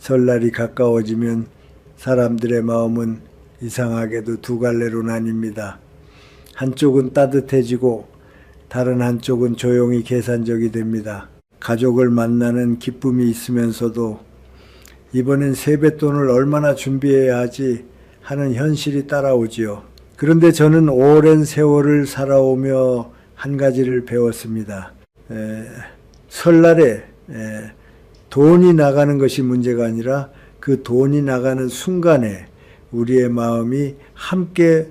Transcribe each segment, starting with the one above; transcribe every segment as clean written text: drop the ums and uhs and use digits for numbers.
설날이 가까워지면 사람들의 마음은 이상하게도 두 갈래로 나뉩니다. 한쪽은 따뜻해지고 다른 한쪽은 조용히 계산적이 됩니다. 가족을 만나는 기쁨이 있으면서도 이번엔 세뱃돈을 얼마나 준비해야 하지 하는 현실이 따라오지요. 그런데 저는 오랜 세월을 살아오며 한 가지를 배웠습니다. 설날에 돈이 나가는 것이 문제가 아니라 그 돈이 나가는 순간에 우리의 마음이 함께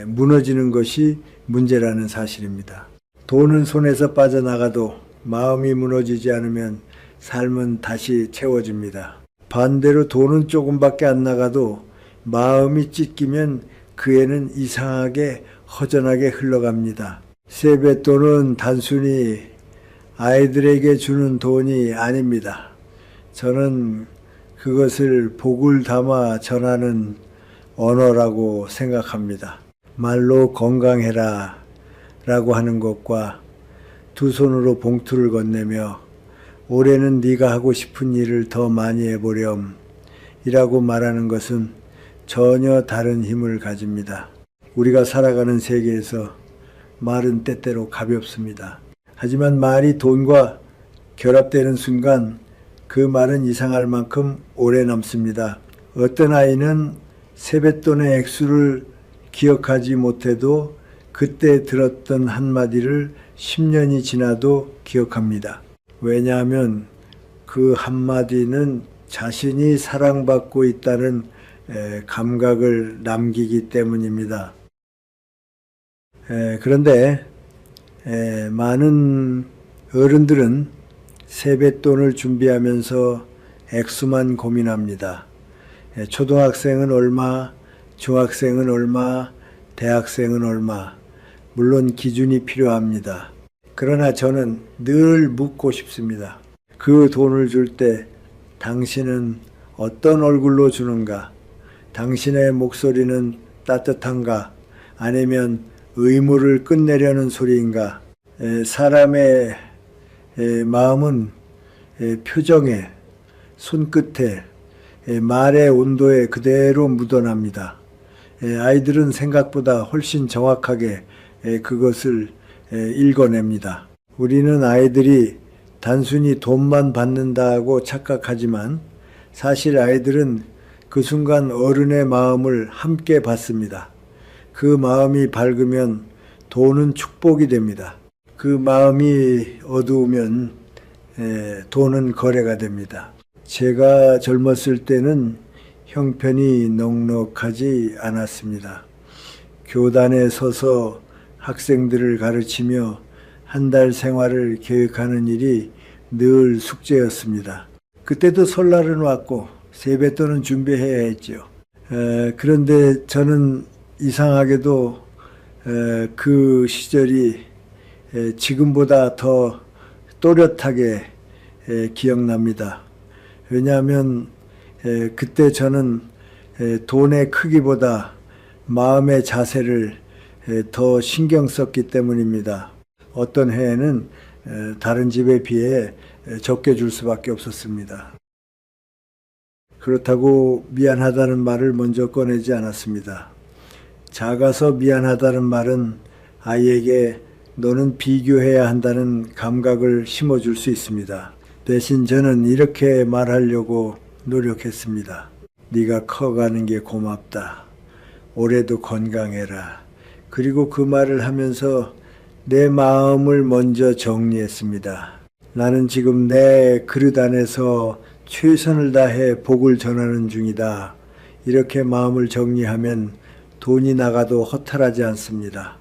무너지는 것이 문제라는 사실입니다. 돈은 손에서 빠져나가도 마음이 무너지지 않으면 삶은 다시 채워집니다. 반대로 돈은 조금밖에 안 나가도 마음이 찢기면 그 애는 이상하게 허전하게 흘러갑니다. 세뱃돈은 단순히 아이들에게 주는 돈이 아닙니다. 저는 그것을 복을 담아 전하는 언어라고 생각합니다. 말로 건강해라 라고 하는 것과 두 손으로 봉투를 건네며 올해는 네가 하고 싶은 일을 더 많이 해보렴 이라고 말하는 것은 전혀 다른 힘을 가집니다. 우리가 살아가는 세계에서 말은 때때로 가볍습니다. 하지만 말이 돈과 결합되는 순간 그 말은 이상할 만큼 오래 남습니다. 어떤 아이는 세뱃돈의 액수를 기억하지 못해도 그때 들었던 한마디를 10년이 지나도 기억합니다. 왜냐하면 그 한마디는 자신이 사랑받고 있다는 감각을 남기기 때문입니다. 그런데 많은 어른들은 세뱃돈을 준비하면서 액수만 고민합니다. 초등학생은 얼마, 중학생은 얼마, 대학생은 얼마. 물론 기준이 필요합니다. 그러나 저는 늘 묻고 싶습니다. 그 돈을 줄 때 당신은 어떤 얼굴로 주는가? 당신의 목소리는 따뜻한가? 아니면 의무를 끝내려는 소리인가? 사람의 마음은 표정에, 손끝에, 말의 온도에 그대로 묻어납니다. 아이들은 생각보다 훨씬 정확하게 그것을 읽어냅니다. 우리는 아이들이 단순히 돈만 받는다고 착각하지만 사실 아이들은 그 순간 어른의 마음을 함께 받습니다. 그 마음이 밝으면 돈은 축복이 됩니다. 그 마음이 어두우면 돈은 거래가 됩니다. 제가 젊었을 때는 형편이 넉넉하지 않았습니다. 교단에 서서 학생들을 가르치며 한 달 생활을 계획하는 일이 늘 숙제였습니다. 그때도 설날은 왔고 세뱃돈은 준비해야 했죠. 그런데 저는 이상하게도 그 시절이 지금보다 더 또렷하게 기억납니다. 왜냐하면 그때 저는 돈의 크기보다 마음의 자세를 더 신경 썼기 때문입니다. 어떤 해에는 다른 집에 비해 적게 줄 수밖에 없었습니다. 그렇다고 미안하다는 말을 먼저 꺼내지 않았습니다. 작아서 미안하다는 말은 아이에게 너는 비교해야 한다는 감각을 심어줄 수 있습니다. 대신 저는 이렇게 말하려고 노력했습니다. 네가 커가는 게 고맙다. 올해도 건강해라. 그리고 그 말을 하면서 내 마음을 먼저 정리했습니다. 나는 지금 내 그릇 안에서 최선을 다해 복을 전하는 중이다. 이렇게 마음을 정리하면 돈이 나가도 허탈하지 않습니다.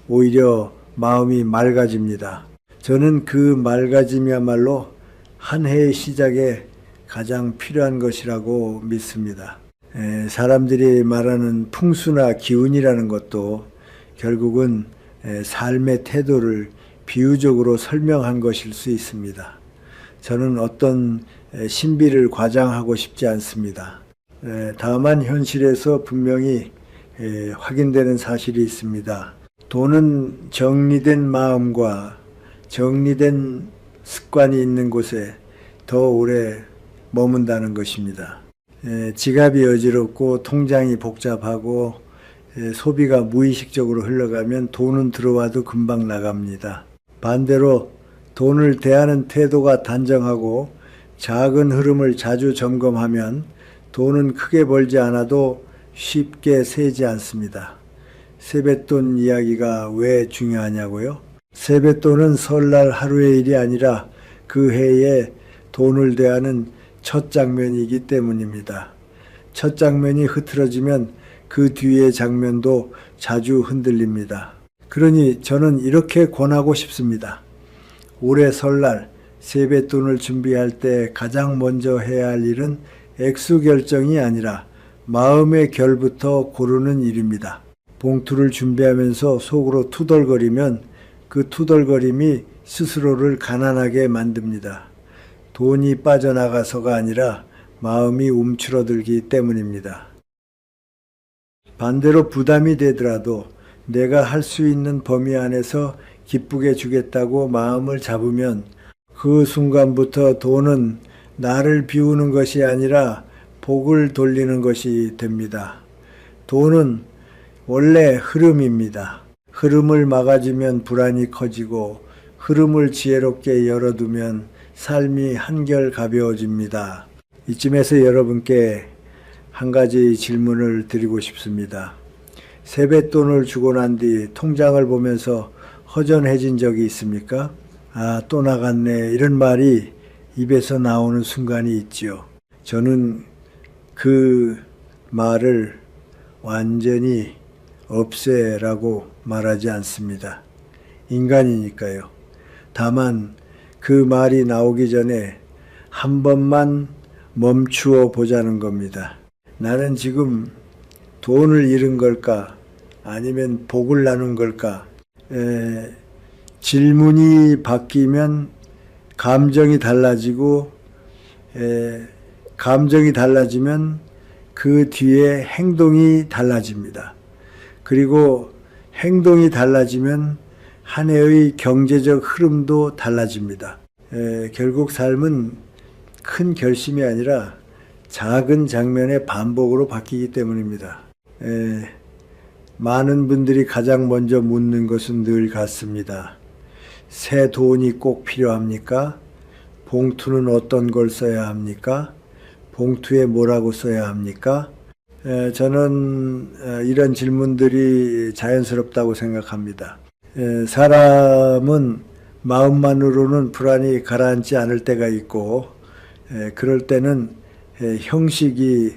오히려 마음이 맑아집니다. 저는 그 맑아짐이야말로 한 해의 시작에 가장 필요한 것이라고 믿습니다. 사람들이 말하는 풍수나 기운이라는 것도 결국은 삶의 태도를 비유적으로 설명한 것일 수 있습니다. 저는 어떤 신비를 과장하고 싶지 않습니다. 다만 현실에서 분명히 확인되는 사실이 있습니다. 돈은 정리된 마음과 정리된 습관이 있는 곳에 더 오래 머문다는 것입니다. 지갑이 어지럽고 통장이 복잡하고 소비가 무의식적으로 흘러가면 돈은 들어와도 금방 나갑니다. 반대로 돈을 대하는 태도가 단정하고 작은 흐름을 자주 점검하면 돈은 크게 벌지 않아도 쉽게 새지 않습니다. 세뱃돈 이야기가 왜 중요하냐고요? 세뱃돈은 설날 하루의 일이 아니라 그 해에 돈을 대하는 첫 장면이기 때문입니다. 첫 장면이 흐트러지면 그 뒤의 장면도 자주 흔들립니다. 그러니 저는 이렇게 권하고 싶습니다. 올해 설날 세뱃돈을 준비할 때 가장 먼저 해야 할 일은 액수 결정이 아니라 마음의 결부터 고르는 일입니다. 봉투를 준비하면서 속으로 투덜거리면 그 투덜거림이 스스로를 가난하게 만듭니다. 돈이 빠져나가서가 아니라 마음이 움츠러들기 때문입니다. 반대로 부담이 되더라도 내가 할 수 있는 범위 안에서 기쁘게 주겠다고 마음을 잡으면 그 순간부터 돈은 나를 비우는 것이 아니라 복을 돌리는 것이 됩니다. 돈은 원래 흐름입니다. 흐름을 막아주면 불안이 커지고 흐름을 지혜롭게 열어두면 삶이 한결 가벼워집니다. 이쯤에서 여러분께 한 가지 질문을 드리고 싶습니다. 세뱃돈을 주고 난 뒤 통장을 보면서 허전해진 적이 있습니까? 아, 또 나갔네. 이런 말이 입에서 나오는 순간이 있지요. 저는 그 말을 완전히 없애라고 말하지 않습니다. 인간이니까요. 다만 그 말이 나오기 전에 한 번만 멈추어 보자는 겁니다. 나는 지금 돈을 잃은 걸까? 아니면 복을 나눈 걸까? 질문이 바뀌면 감정이 달라지고 감정이 달라지면 그 뒤에 행동이 달라집니다. 그리고 행동이 달라지면 한 해의 경제적 흐름도 달라집니다. 결국 삶은 큰 결심이 아니라 작은 장면의 반복으로 바뀌기 때문입니다. 많은 분들이 가장 먼저 묻는 것은 늘 같습니다. 새 돈이 꼭 필요합니까? 봉투는 어떤 걸 써야 합니까? 봉투에 뭐라고 써야 합니까? 저는 이런 질문들이 자연스럽다고 생각합니다. 사람은 마음만으로는 불안이 가라앉지 않을 때가 있고 그럴 때는 형식이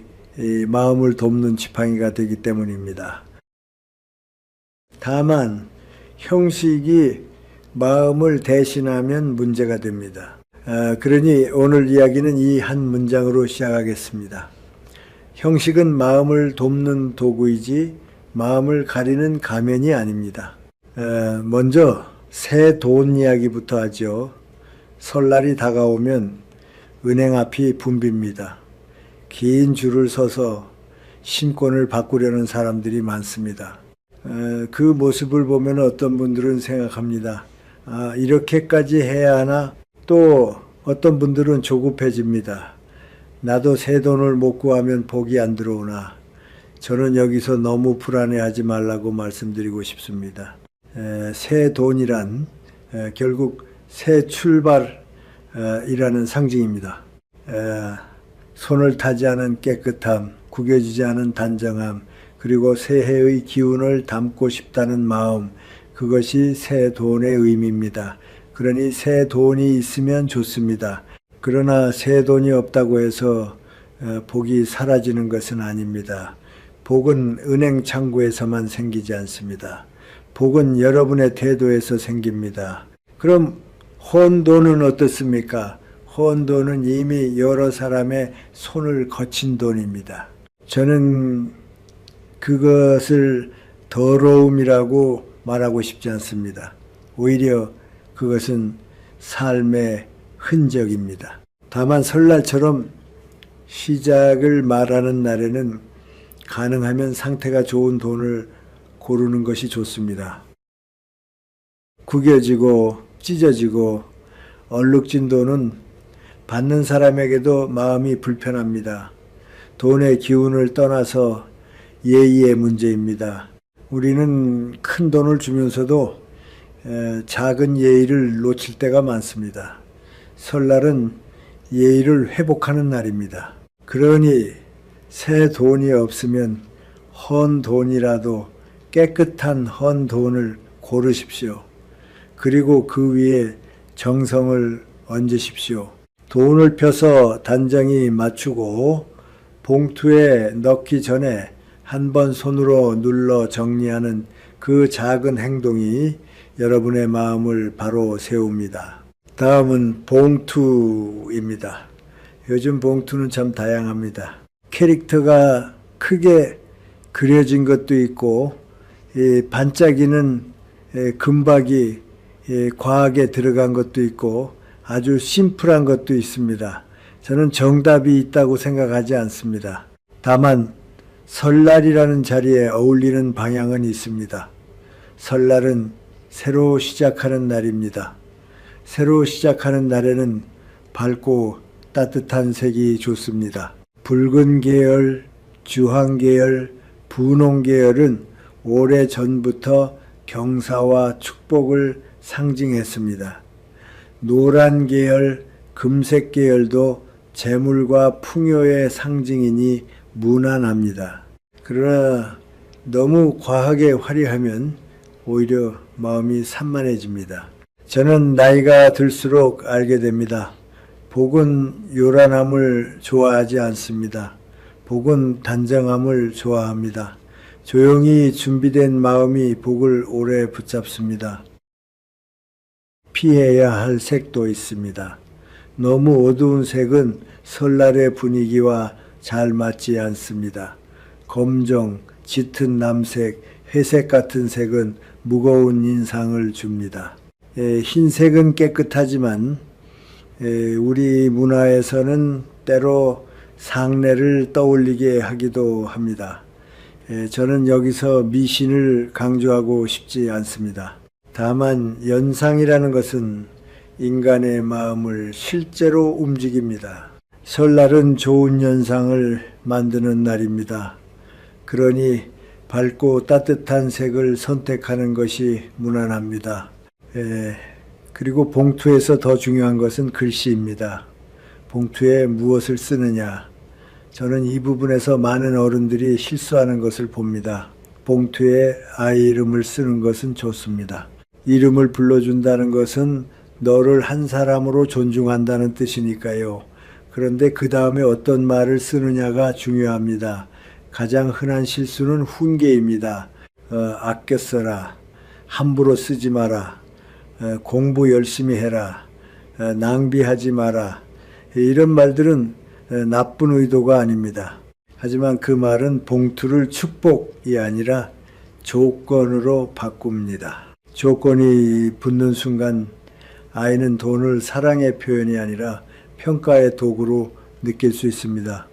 마음을 돕는 지팡이가 되기 때문입니다. 다만 형식이 마음을 대신하면 문제가 됩니다. 그러니 오늘 이야기는 이 한 문장으로 시작하겠습니다. 형식은 마음을 돕는 도구이지 마음을 가리는 가면이 아닙니다. 먼저 새 돈 이야기부터 하죠. 설날이 다가오면 은행 앞이 붐빕니다. 긴 줄을 서서 신권을 바꾸려는 사람들이 많습니다. 그 모습을 보면 어떤 분들은 생각합니다. 아, 이렇게까지 해야 하나? 또 어떤 분들은 조급해집니다. 나도 새 돈을 못 구하면 복이 안 들어오나? 저는 여기서 너무 불안해하지 말라고 말씀드리고 싶습니다. 새 돈이란 결국 새 출발이라는 상징입니다. 손을 타지 않은 깨끗함, 구겨지지 않은 단정함, 그리고 새해의 기운을 담고 싶다는 마음, 그것이 새 돈의 의미입니다. 그러니 새 돈이 있으면 좋습니다. 그러나 새 돈이 없다고 해서 복이 사라지는 것은 아닙니다. 복은 은행 창구에서만 생기지 않습니다. 복은 여러분의 태도에서 생깁니다. 그럼 혼돈은 어떻습니까? 혼돈은 이미 여러 사람의 손을 거친 돈입니다. 저는 그것을 더러움이라고 말하고 싶지 않습니다. 오히려 그것은 삶의 흔적입니다. 다만 설날처럼 시작을 말하는 날에는 가능하면 상태가 좋은 돈을 고르는 것이 좋습니다. 구겨지고 찢어지고 얼룩진 돈은 받는 사람에게도 마음이 불편합니다. 돈의 기운을 떠나서 예의의 문제입니다. 우리는 큰 돈을 주면서도 작은 예의를 놓칠 때가 많습니다. 설날은 예의를 회복하는 날입니다. 그러니 새 돈이 없으면 헌 돈이라도 깨끗한 헌 돈을 고르십시오. 그리고 그 위에 정성을 얹으십시오. 돈을 펴서 단정히 맞추고 봉투에 넣기 전에 한 번 손으로 눌러 정리하는 그 작은 행동이 여러분의 마음을 바로 세웁니다. 다음은 봉투입니다. 요즘 봉투는 참 다양합니다. 캐릭터가 크게 그려진 것도 있고 반짝이는 금박이 과하게 들어간 것도 있고 아주 심플한 것도 있습니다. 저는 정답이 있다고 생각하지 않습니다. 다만 설날이라는 자리에 어울리는 방향은 있습니다. 설날은 새로 시작하는 날입니다. 새로 시작하는 날에는 밝고 따뜻한 색이 좋습니다. 붉은 계열, 주황 계열, 분홍 계열은 오래전부터 경사와 축복을 상징했습니다. 노란 계열, 금색 계열도 재물과 풍요의 상징이니 무난합니다. 그러나 너무 과하게 화려하면 오히려 마음이 산만해집니다. 저는 나이가 들수록 알게 됩니다. 복은 요란함을 좋아하지 않습니다. 복은 단정함을 좋아합니다. 조용히 준비된 마음이 복을 오래 붙잡습니다. 피해야 할 색도 있습니다. 너무 어두운 색은 설날의 분위기와 잘 맞지 않습니다. 검정, 짙은 남색, 회색 같은 색은 무거운 인상을 줍니다. 흰색은 깨끗하지만 우리 문화에서는 때로 상례를 떠올리게 하기도 합니다. 저는 여기서 미신을 강조하고 싶지 않습니다. 다만 연상이라는 것은 인간의 마음을 실제로 움직입니다. 설날은 좋은 연상을 만드는 날입니다. 그러니 밝고 따뜻한 색을 선택하는 것이 무난합니다. 그리고 봉투에서 더 중요한 것은 글씨입니다. 봉투에 무엇을 쓰느냐. 저는 이 부분에서 많은 어른들이 실수하는 것을 봅니다. 봉투에 아이 이름을 쓰는 것은 좋습니다. 이름을 불러준다는 것은 너를 한 사람으로 존중한다는 뜻이니까요. 그런데 그 다음에 어떤 말을 쓰느냐가 중요합니다. 가장 흔한 실수는 훈계입니다. 아껴 써라. 함부로 쓰지 마라. 공부 열심히 해라. 낭비하지 마라. 이런 말들은 나쁜 의도가 아닙니다. 하지만 그 말은 봉투를 축복이 아니라 조건으로 바꿉니다. 조건이 붙는 순간 아이는 돈을 사랑의 표현이 아니라 평가의 도구로 느낄 수 있습니다.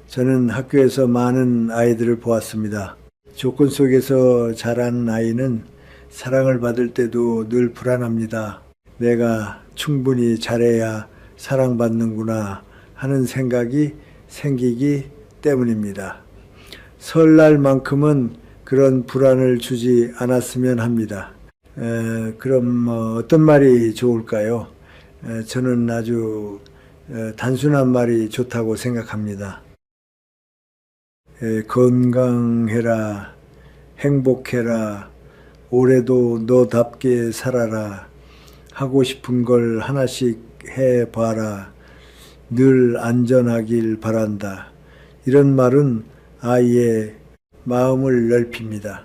저는 학교에서 많은 아이들을 보았습니다. 조건 속에서 자란 아이는 사랑을 받을 때도 늘 불안합니다. 내가 충분히 잘해야 사랑받는구나 하는 생각이 생기기 때문입니다. 설날만큼은 그런 불안을 주지 않았으면 합니다. 그럼 어떤 말이 좋을까요? 저는 아주 단순한 말이 좋다고 생각합니다. 건강해라, 행복해라, 올해도 너답게 살아라, 하고 싶은 걸 하나씩 해봐라, 늘 안전하길 바란다. 이런 말은 아이의 마음을 넓힙니다.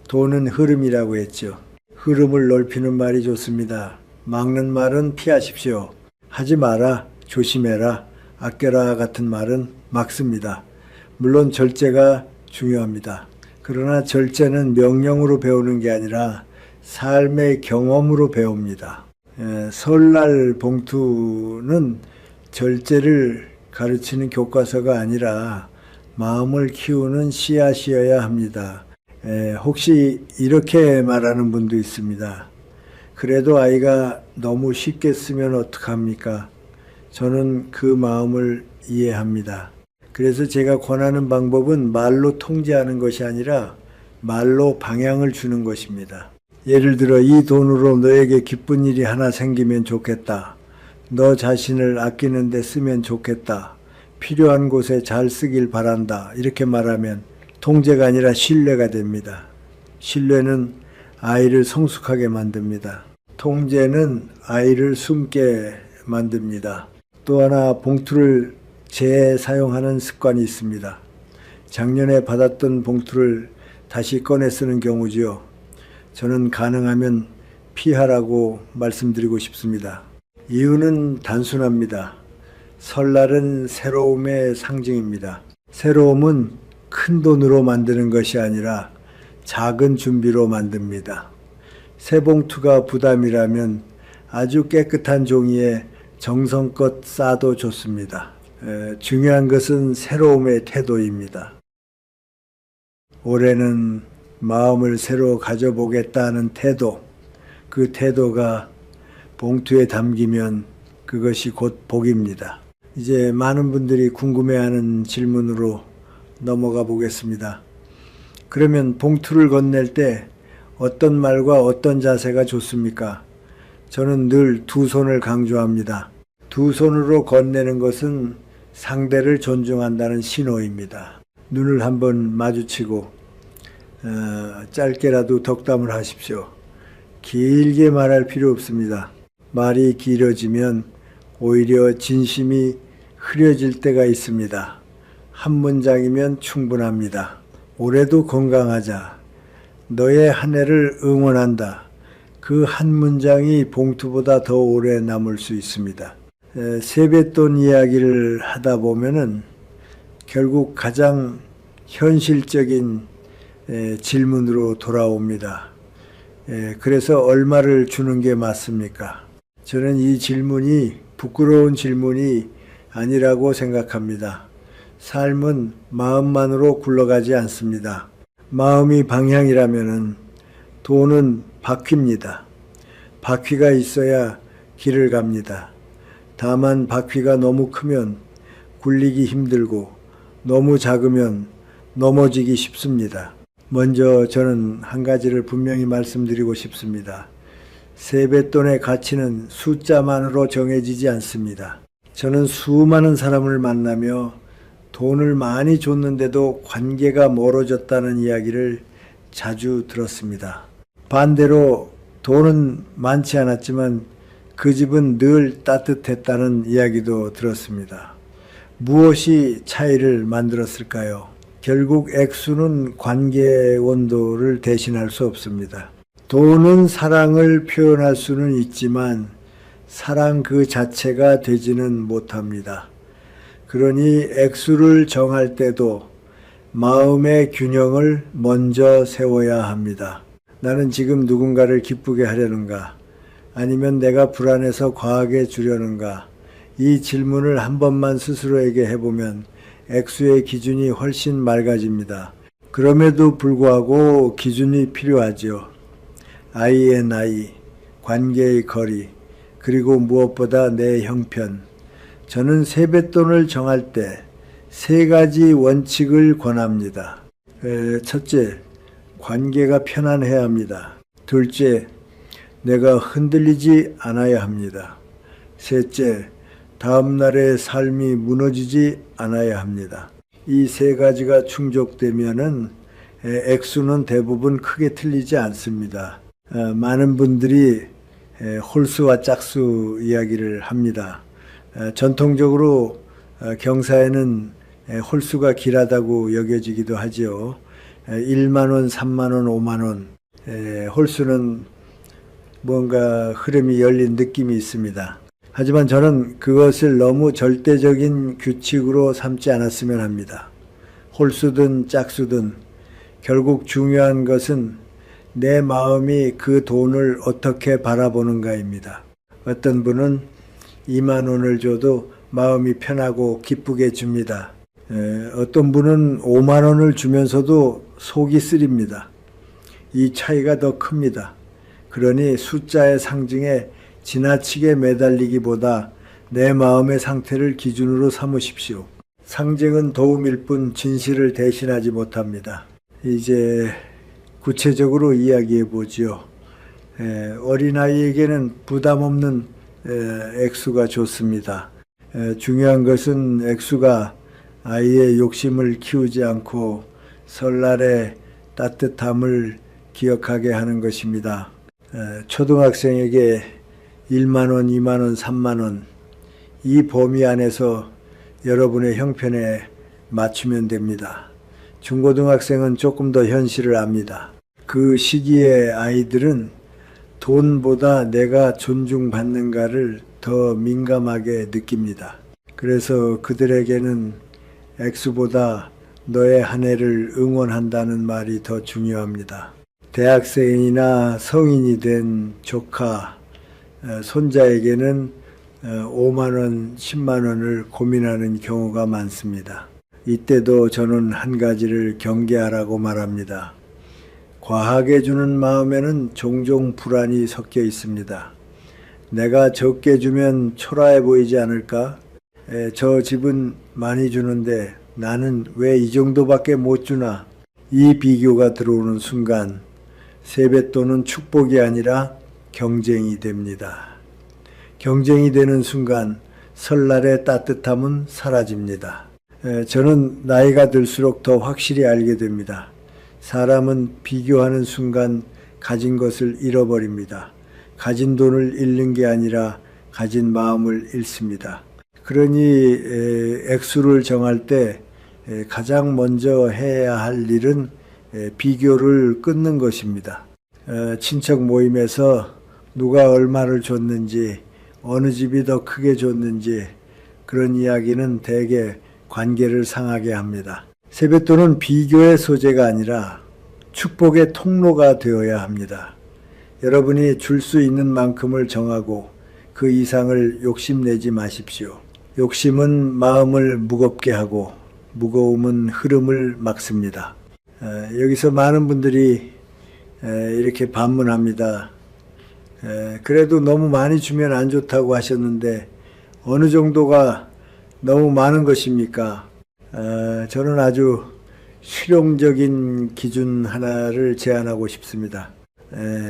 돈은 흐름이라고 했죠. 흐름을 넓히는 말이 좋습니다. 막는 말은 피하십시오. 하지 마라, 조심해라, 아껴라 같은 말은 막습니다. 물론 절제가 중요합니다. 그러나 절제는 명령으로 배우는 게 아니라 삶의 경험으로 배웁니다. 설날 봉투는 절제를 가르치는 교과서가 아니라 마음을 키우는 씨앗이어야 합니다. 혹시 이렇게 말하는 분도 있습니다. 그래도 아이가 너무 쉽게 쓰면 어떡합니까? 저는 그 마음을 이해합니다. 그래서 제가 권하는 방법은 말로 통제하는 것이 아니라 말로 방향을 주는 것입니다. 예를 들어 이 돈으로 너에게 기쁜 일이 하나 생기면 좋겠다. 너 자신을 아끼는 데 쓰면 좋겠다. 필요한 곳에 잘 쓰길 바란다. 이렇게 말하면 통제가 아니라 신뢰가 됩니다. 신뢰는 아이를 성숙하게 만듭니다. 통제는 아이를 숨게 만듭니다. 또 하나 봉투를 재사용하는 습관이 있습니다. 작년에 받았던 봉투를 다시 꺼내 쓰는 경우지요. 저는 가능하면 피하라고 말씀드리고 싶습니다. 이유는 단순합니다. 설날은 새로움의 상징입니다. 새로움은 큰 돈으로 만드는 것이 아니라 작은 준비로 만듭니다. 새 봉투가 부담이라면 아주 깨끗한 종이에 정성껏 싸도 좋습니다. 중요한 것은 새로움의 태도입니다. 올해는 마음을 새로 가져보겠다는 태도, 그 태도가 봉투에 담기면 그것이 곧 복입니다. 이제 많은 분들이 궁금해하는 질문으로 넘어가 보겠습니다. 그러면 봉투를 건넬 때 어떤 말과 어떤 자세가 좋습니까? 저는 늘 두 손을 강조합니다. 두 손으로 건네는 것은 상대를 존중한다는 신호입니다. 눈을 한번 마주치고 짧게라도 덕담을 하십시오. 길게 말할 필요 없습니다. 말이 길어지면 오히려 진심이 흐려질 때가 있습니다. 한 문장이면 충분합니다. 올해도 건강하자. 너의 한 해를 응원한다. 그 한 문장이 봉투보다 더 오래 남을 수 있습니다. 세뱃돈 이야기를 하다 보면은 결국 가장 현실적인 질문으로 돌아옵니다. 그래서 얼마를 주는 게 맞습니까? 저는 이 질문이 부끄러운 질문이 아니라고 생각합니다. 삶은 마음만으로 굴러가지 않습니다. 마음이 방향이라면은 돈은 바퀴입니다. 바퀴가 있어야 길을 갑니다. 다만 바퀴가 너무 크면 굴리기 힘들고 너무 작으면 넘어지기 쉽습니다. 먼저 저는 한 가지를 분명히 말씀드리고 싶습니다. 세뱃돈의 가치는 숫자만으로 정해지지 않습니다. 저는 수많은 사람을 만나며 돈을 많이 줬는데도 관계가 멀어졌다는 이야기를 자주 들었습니다. 반대로 돈은 많지 않았지만 그 집은 늘 따뜻했다는 이야기도 들었습니다. 무엇이 차이를 만들었을까요? 결국 액수는 관계의 온도를 대신할 수 없습니다. 돈은 사랑을 표현할 수는 있지만 사랑 그 자체가 되지는 못합니다. 그러니 액수를 정할 때도 마음의 균형을 먼저 세워야 합니다. 나는 지금 누군가를 기쁘게 하려는가? 아니면 내가 불안해서 과하게 주려는가? 이 질문을 한 번만 스스로에게 해보면 액수의 기준이 훨씬 맑아집니다. 그럼에도 불구하고 기준이 필요하죠. I&I, 관계의 거리, 그리고 무엇보다 내 형편. 저는 세뱃돈을 정할 때 세 가지 원칙을 권합니다. 첫째, 관계가 편안해야 합니다. 둘째, 내가 흔들리지 않아야 합니다. 셋째, 다음날의 삶이 무너지지 않아야 합니다. 이 세 가지가 충족되면은 액수는 대부분 크게 틀리지 않습니다. 많은 분들이 홀수와 짝수 이야기를 합니다. 전통적으로 경사에는 홀수가 길하다고 여겨지기도 하지요. 1만 원, 3만 원, 5만 원. 홀수는 뭔가 흐름이 열린 느낌이 있습니다. 하지만 저는 그것을 너무 절대적인 규칙으로 삼지 않았으면 합니다. 홀수든 짝수든 결국 중요한 것은 내 마음이 그 돈을 어떻게 바라보는가입니다. 어떤 분은 2만 원을 줘도 마음이 편하고 기쁘게 줍니다. 어떤 분은 5만 원을 주면서도 속이 쓰립니다. 이 차이가 더 큽니다. 그러니 숫자의 상징에 지나치게 매달리기보다 내 마음의 상태를 기준으로 삼으십시오. 상징은 도움일 뿐 진실을 대신하지 못합니다. 이제 구체적으로 이야기해 보지요. 어린아이에게는 부담 없는 액수가 좋습니다. 중요한 것은 액수가 아이의 욕심을 키우지 않고 설날의 따뜻함을 기억하게 하는 것입니다. 초등학생에게 1만 원, 2만 원, 3만 원, 이 범위 안에서 여러분의 형편에 맞추면 됩니다. 중고등학생은 조금 더 현실을 압니다. 그 시기의 아이들은 돈보다 내가 존중받는가를 더 민감하게 느낍니다. 그래서 그들에게는 액수보다 너의 한 해를 응원한다는 말이 더 중요합니다. 대학생이나 성인이 된 조카, 손자에게는 5만 원, 10만 원을 고민하는 경우가 많습니다. 이때도 저는 한 가지를 경계하라고 말합니다. 과하게 주는 마음에는 종종 불안이 섞여 있습니다. 내가 적게 주면 초라해 보이지 않을까? 저 집은 많이 주는데 나는 왜 이 정도밖에 못 주나? 이 비교가 들어오는 순간 세뱃돈은 축복이 아니라 경쟁이 됩니다. 경쟁이 되는 순간 설날의 따뜻함은 사라집니다. 저는 나이가 들수록 더 확실히 알게 됩니다. 사람은 비교하는 순간 가진 것을 잃어버립니다. 가진 돈을 잃는 게 아니라 가진 마음을 잃습니다. 그러니 액수를 정할 때 가장 먼저 해야 할 일은 비교를 끊는 것입니다. 친척 모임에서 누가 얼마를 줬는지, 어느 집이 더 크게 줬는지 그런 이야기는 대개 관계를 상하게 합니다. 세뱃돈은 비교의 소재가 아니라 축복의 통로가 되어야 합니다. 여러분이 줄 수 있는 만큼을 정하고 그 이상을 욕심내지 마십시오. 욕심은 마음을 무겁게 하고 무거움은 흐름을 막습니다. 여기서 많은 분들이 이렇게 반문합니다. 그래도 너무 많이 주면 안 좋다고 하셨는데 어느 정도가 너무 많은 것입니까? 저는 아주 실용적인 기준 하나를 제안하고 싶습니다.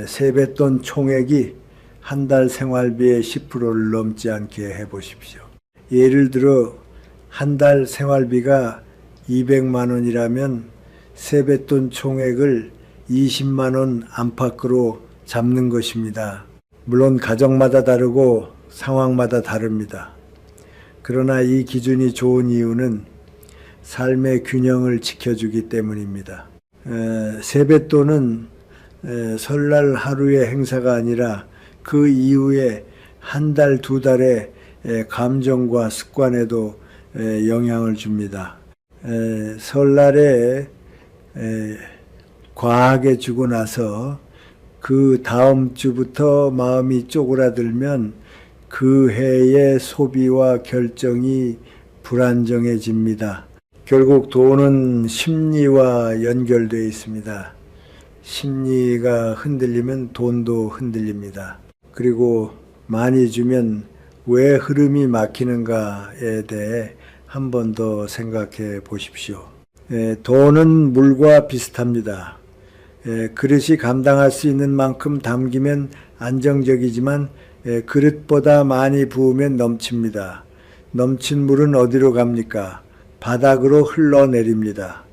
세뱃돈 총액이 한 달 생활비의 10%를 넘지 않게 해보십시오. 예를 들어 한 달 생활비가 200만 원이라면 세뱃돈 총액을 20만 원 안팎으로 잡는 것입니다. 물론 가정마다 다르고 상황마다 다릅니다. 그러나 이 기준이 좋은 이유는 삶의 균형을 지켜주기 때문입니다. 세뱃돈은 설날 하루의 행사가 아니라 그 이후에 한 달, 두 달의 감정과 습관에도 영향을 줍니다. 설날에 과하게 주고 나서 그 다음 주부터 마음이 쪼그라들면 그 해의 소비와 결정이 불안정해집니다. 결국 돈은 심리와 연결되어 있습니다. 심리가 흔들리면 돈도 흔들립니다. 그리고 많이 주면 왜 흐름이 막히는가에 대해 한 번 더 생각해 보십시오. 돈은 물과 비슷합니다. 그릇이 감당할 수 있는 만큼 담기면 안정적이지만 그릇보다 많이 부으면 넘칩니다. 넘친 물은 어디로 갑니까? 바닥으로 흘러내립니다.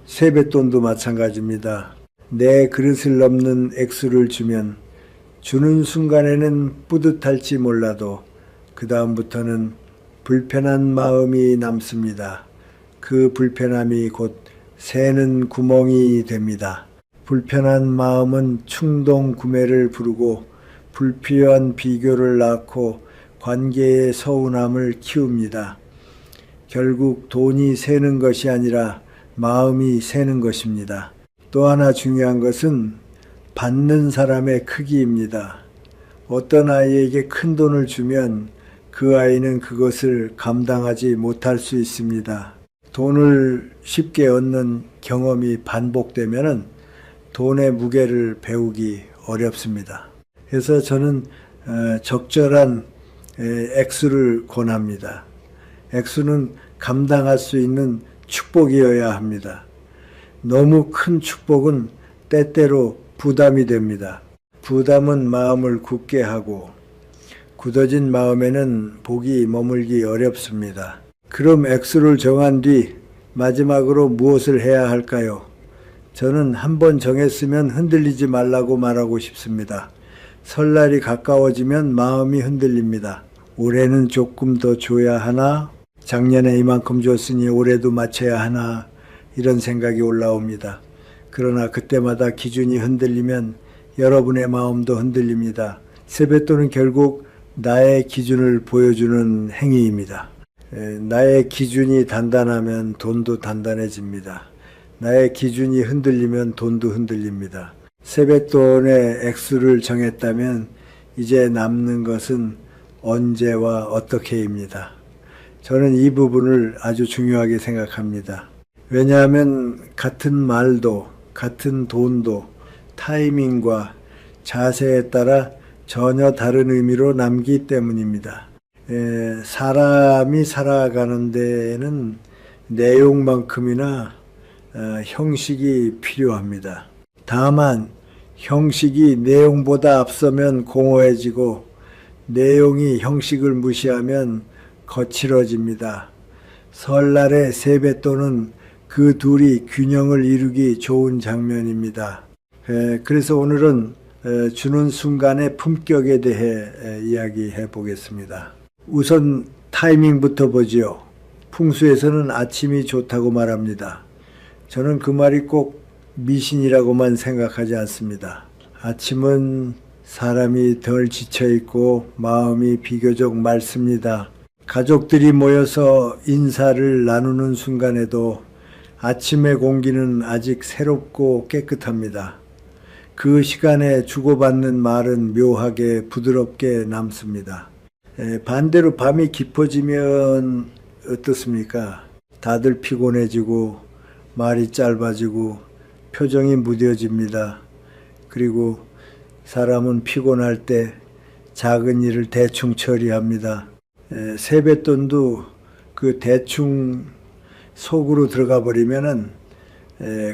세뱃돈도 마찬가지입니다. 내 그릇을 넘는 액수를 주면 주는 순간에는 뿌듯할지 몰라도 그 다음부터는 불편한 마음이 남습니다. 그 불편함이 곧 새는 구멍이 됩니다. 불편한 마음은 충동 구매를 부르고 불필요한 비교를 낳고 관계의 서운함을 키웁니다. 결국 돈이 새는 것이 아니라 마음이 새는 것입니다. 또 하나 중요한 것은 받는 사람의 크기입니다. 어떤 아이에게 큰 돈을 주면 그 아이는 그것을 감당하지 못할 수 있습니다. 돈을 쉽게 얻는 경험이 반복되면 돈의 무게를 배우기 어렵습니다. 그래서 저는 적절한 액수를 권합니다. 액수는 감당할 수 있는 축복이어야 합니다. 너무 큰 축복은 때때로 부담이 됩니다. 부담은 마음을 굳게 하고 굳어진 마음에는 복이 머물기 어렵습니다. 그럼 액수를 정한 뒤 마지막으로 무엇을 해야 할까요? 저는 한번 정했으면 흔들리지 말라고 말하고 싶습니다. 설날이 가까워지면 마음이 흔들립니다. 올해는 조금 더 줘야 하나? 작년에 이만큼 줬으니 올해도 맞춰야 하나? 이런 생각이 올라옵니다. 그러나 그때마다 기준이 흔들리면 여러분의 마음도 흔들립니다. 세뱃돈은 결국 나의 기준을 보여주는 행위입니다. 나의 기준이 단단하면 돈도 단단해집니다. 나의 기준이 흔들리면 돈도 흔들립니다. 세뱃돈의 액수를 정했다면 이제 남는 것은 언제와 어떻게입니다. 저는 이 부분을 아주 중요하게 생각합니다. 왜냐하면 같은 말도 같은 돈도 타이밍과 자세에 따라 전혀 다른 의미로 남기 때문입니다. 사람이 살아가는 데에는 내용만큼이나 형식이 필요합니다. 다만 형식이 내용보다 앞서면 공허해지고 내용이 형식을 무시하면 거칠어집니다. 설날의 세뱃돈은 그 둘이 균형을 이루기 좋은 장면입니다. 그래서 오늘은 주는 순간의 품격에 대해 이야기해 보겠습니다. 우선 타이밍부터 보지요. 풍수에서는 아침이 좋다고 말합니다. 저는 그 말이 꼭 미신이라고만 생각하지 않습니다. 아침은 사람이 덜 지쳐있고 마음이 비교적 맑습니다. 가족들이 모여서 인사를 나누는 순간에도 아침의 공기는 아직 새롭고 깨끗합니다. 그 시간에 주고받는 말은 묘하게 부드럽게 남습니다. 반대로 밤이 깊어지면 어떻습니까? 다들 피곤해지고 말이 짧아지고 표정이 무뎌집니다. 그리고 사람은 피곤할 때 작은 일을 대충 처리합니다. 세뱃돈도 그 대충 속으로 들어가 버리면은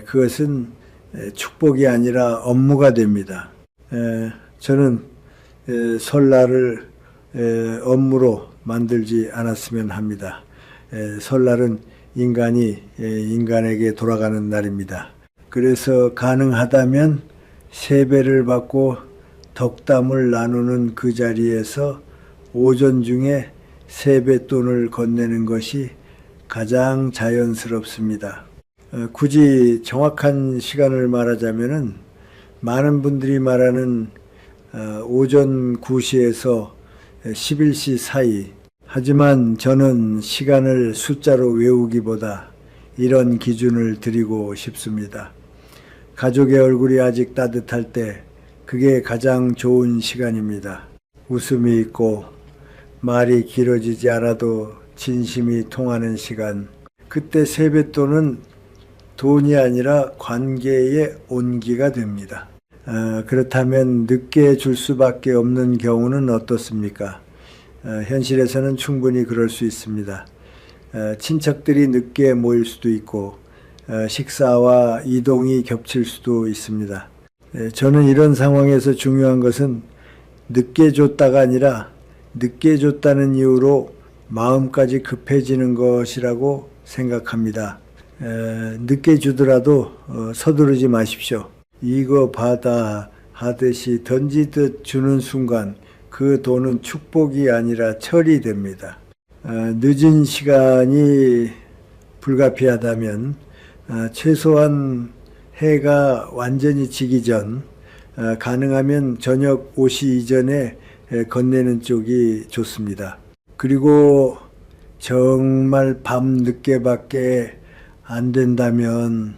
그것은 축복이 아니라 업무가 됩니다. 저는 설날을 업무로 만들지 않았으면 합니다. 설날은 인간이 인간에게 돌아가는 날입니다. 그래서 가능하다면 세배를 받고 덕담을 나누는 그 자리에서 오전 중에 세뱃돈을 건네는 것이 가장 자연스럽습니다. 굳이 정확한 시간을 말하자면은 많은 분들이 말하는 오전 9시에서 11시 사이. 하지만 저는 시간을 숫자로 외우기보다 이런 기준을 드리고 싶습니다. 가족의 얼굴이 아직 따뜻할 때 그게 가장 좋은 시간입니다. 웃음이 있고 말이 길어지지 않아도 진심이 통하는 시간. 그때 세뱃돈은 돈이 아니라 관계의 온기가 됩니다. 그렇다면 늦게 줄 수밖에 없는 경우는 어떻습니까? 현실에서는 충분히 그럴 수 있습니다. 친척들이 늦게 모일 수도 있고 식사와 이동이 겹칠 수도 있습니다. 저는 이런 상황에서 중요한 것은 늦게 줬다가 아니라 늦게 줬다는 이유로 마음까지 급해지는 것이라고 생각합니다. 늦게 주더라도 서두르지 마십시오. 이거 받아 하듯이 던지듯 주는 순간 그 돈은 축복이 아니라 철이 됩니다. 늦은 시간이 불가피하다면 최소한 해가 완전히 지기 전 가능하면 저녁 5시 이전에 건네는 쪽이 좋습니다. 그리고 정말 밤 늦게밖에 안 된다면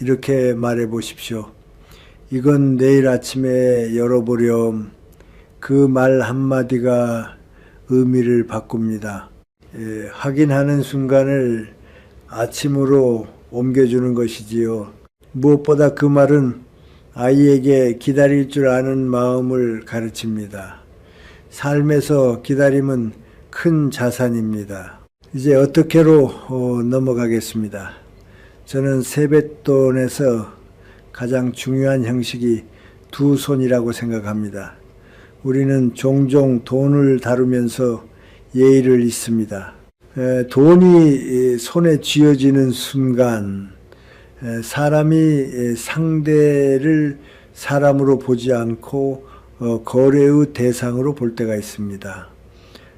이렇게 말해 보십시오. 이건 내일 아침에 열어보렴. 그 말 한마디가 의미를 바꿉니다. 확인하는 순간을 아침으로 옮겨주는 것이지요. 무엇보다 그 말은 아이에게 기다릴 줄 아는 마음을 가르칩니다. 삶에서 기다림은 큰 자산입니다. 이제 어떻게로 넘어가겠습니다. 저는 세뱃돈에서 가장 중요한 형식이 두 손이라고 생각합니다. 우리는 종종 돈을 다루면서 예의를 잊습니다. 돈이 손에 쥐어지는 순간 사람이 상대를 사람으로 보지 않고 거래의 대상으로 볼 때가 있습니다.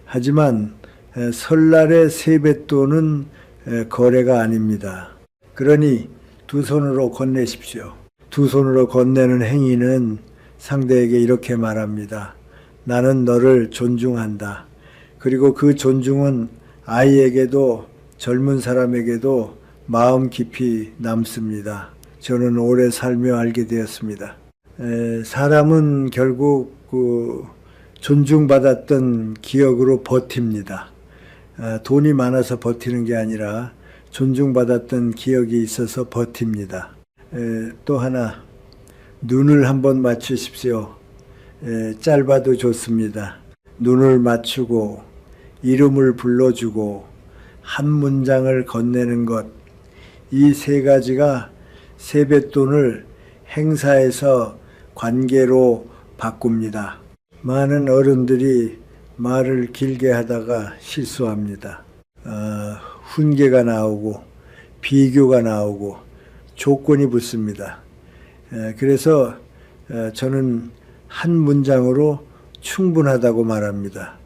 하지만 설날의 세뱃돈은 거래가 아닙니다. 그러니 두 손으로 건네십시오. 두 손으로 건네는 행위는 상대에게 이렇게 말합니다. 나는 너를 존중한다. 그리고 그 존중은 아이에게도 젊은 사람에게도 마음 깊이 남습니다. 저는 오래 살며 알게 되었습니다. 사람은 결국 존중받았던 기억으로 버팁니다. 돈이 많아서 버티는 게 아니라 존중받았던 기억이 있어서 버팁니다. 또 하나, 눈을 한번 맞추십시오. 짧아도 좋습니다. 눈을 맞추고 이름을 불러주고 한 문장을 건네는 것, 이 세 가지가 세뱃돈을 행사에서 관계로 바꿉니다. 많은 어른들이 말을 길게 하다가 실수합니다. 훈계가 나오고 비교가 나오고 조건이 붙습니다. 그래서 저는 한 문장으로 충분하다고 말합니다.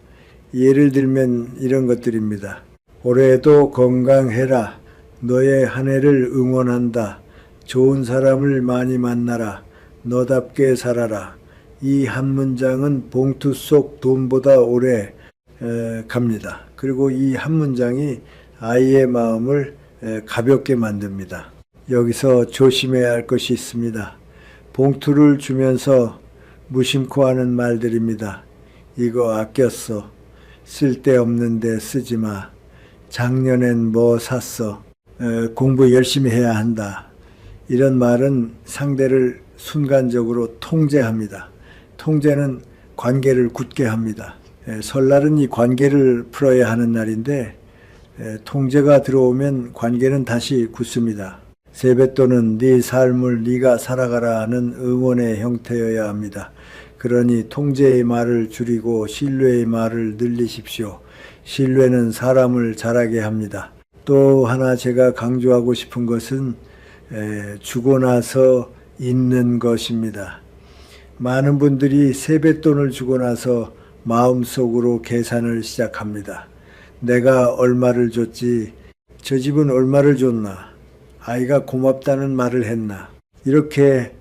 예를 들면 이런 것들입니다. 올해도 건강해라. 너의 한 해를 응원한다. 좋은 사람을 많이 만나라. 너답게 살아라. 이 한 문장은 봉투 속 돈보다 오래 갑니다. 그리고 이 한 문장이 아이의 마음을 가볍게 만듭니다. 여기서 조심해야 할 것이 있습니다. 봉투를 주면서 무심코 하는 말들입니다. 이거 아꼈어. 쓸데없는데 쓰지 마. 작년엔 뭐 샀어. 공부 열심히 해야 한다. 이런 말은 상대를 순간적으로 통제합니다. 통제는 관계를 굳게 합니다. 설날은 이 관계를 풀어야 하는 날인데 통제가 들어오면 관계는 다시 굳습니다. 세뱃돈은 네 삶을 네가 살아가라 하는 응원의 형태여야 합니다. 그러니 통제의 말을 줄이고 신뢰의 말을 늘리십시오. 신뢰는 사람을 자라게 합니다. 또 하나 제가 강조하고 싶은 것은 주고 나서 잊는 것입니다. 많은 분들이 세뱃돈을 주고 나서 마음속으로 계산을 시작합니다. 내가 얼마를 줬지? 저 집은 얼마를 줬나? 아이가 고맙다는 말을 했나? 이렇게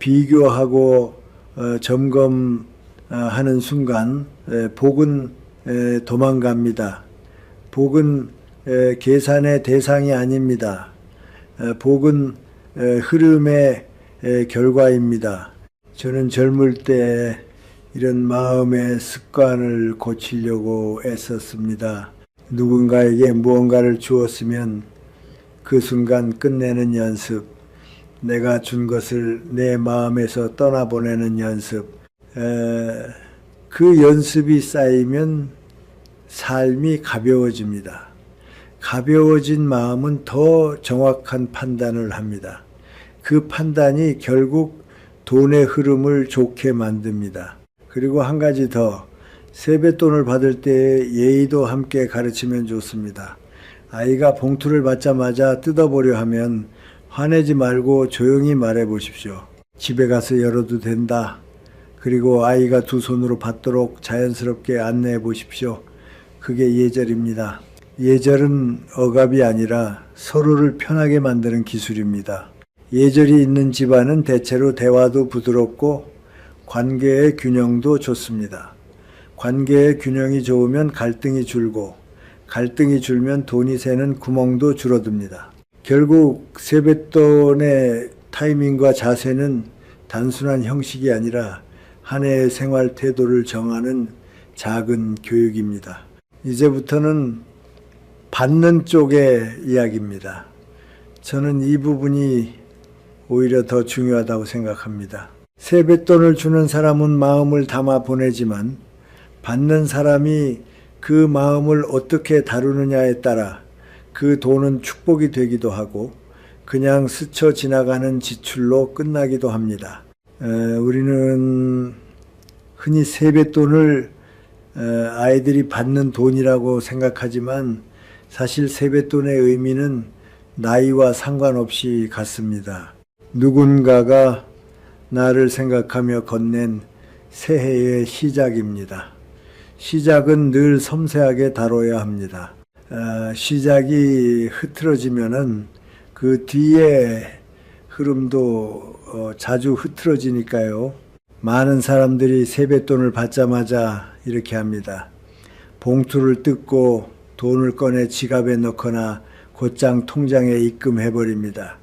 비교하고 점검하는 순간 복은 도망갑니다. 복은 계산의 대상이 아닙니다. 복은 흐름의 결과입니다. 저는 젊을 때 이런 마음의 습관을 고치려고 애썼습니다. 누군가에게 무언가를 주었으면 그 순간 끝내는 연습, 내가 준 것을 내 마음에서 떠나보내는 연습, 그 연습이 쌓이면 삶이 가벼워집니다. 가벼워진 마음은 더 정확한 판단을 합니다. 그 판단이 결국 돈의 흐름을 좋게 만듭니다. 그리고 한 가지 더, 세뱃돈을 받을 때 예의도 함께 가르치면 좋습니다. 아이가 봉투를 받자마자 뜯어보려 하면 화내지 말고 조용히 말해 보십시오. 집에 가서 열어도 된다. 그리고 아이가 두 손으로 받도록 자연스럽게 안내해 보십시오. 그게 예절입니다. 예절은 억압이 아니라 서로를 편하게 만드는 기술입니다. 예절이 있는 집안은 대체로 대화도 부드럽고 관계의 균형도 좋습니다. 관계의 균형이 좋으면 갈등이 줄고 갈등이 줄면 돈이 새는 구멍도 줄어듭니다. 결국 세뱃돈의 타이밍과 자세는 단순한 형식이 아니라 한 해의 생활 태도를 정하는 작은 교육입니다. 이제부터는 받는 쪽의 이야기입니다. 저는 이 부분이 오히려 더 중요하다고 생각합니다. 세뱃돈을 주는 사람은 마음을 담아 보내지만 받는 사람이 그 마음을 어떻게 다루느냐에 따라 그 돈은 축복이 되기도 하고 그냥 스쳐 지나가는 지출로 끝나기도 합니다. 우리는 흔히 세뱃돈을 아이들이 받는 돈이라고 생각하지만 사실 세뱃돈의 의미는 나이와 상관없이 같습니다. 누군가가 나를 생각하며 건넨 새해의 시작입니다. 시작은 늘 섬세하게 다뤄야 합니다. 시작이 흐트러지면은 그 뒤에 흐름도 자주 흐트러지니까요. 많은 사람들이 세뱃돈을 받자마자 이렇게 합니다. 봉투를 뜯고 돈을 꺼내 지갑에 넣거나 곧장 통장에 입금해버립니다.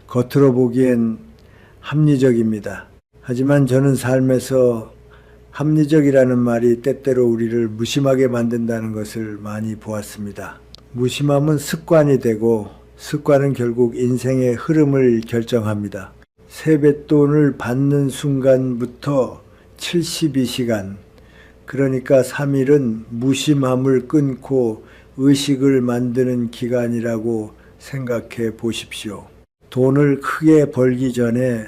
겉으로 보기엔 합리적입니다. 하지만 저는 삶에서 합리적이라는 말이 때때로 우리를 무심하게 만든다는 것을 많이 보았습니다. 무심함은 습관이 되고 습관은 결국 인생의 흐름을 결정합니다. 세뱃돈을 받는 순간부터 72시간, 그러니까 3일은 무심함을 끊고 의식을 만드는 기간이라고 생각해 보십시오. 돈을 크게 벌기 전에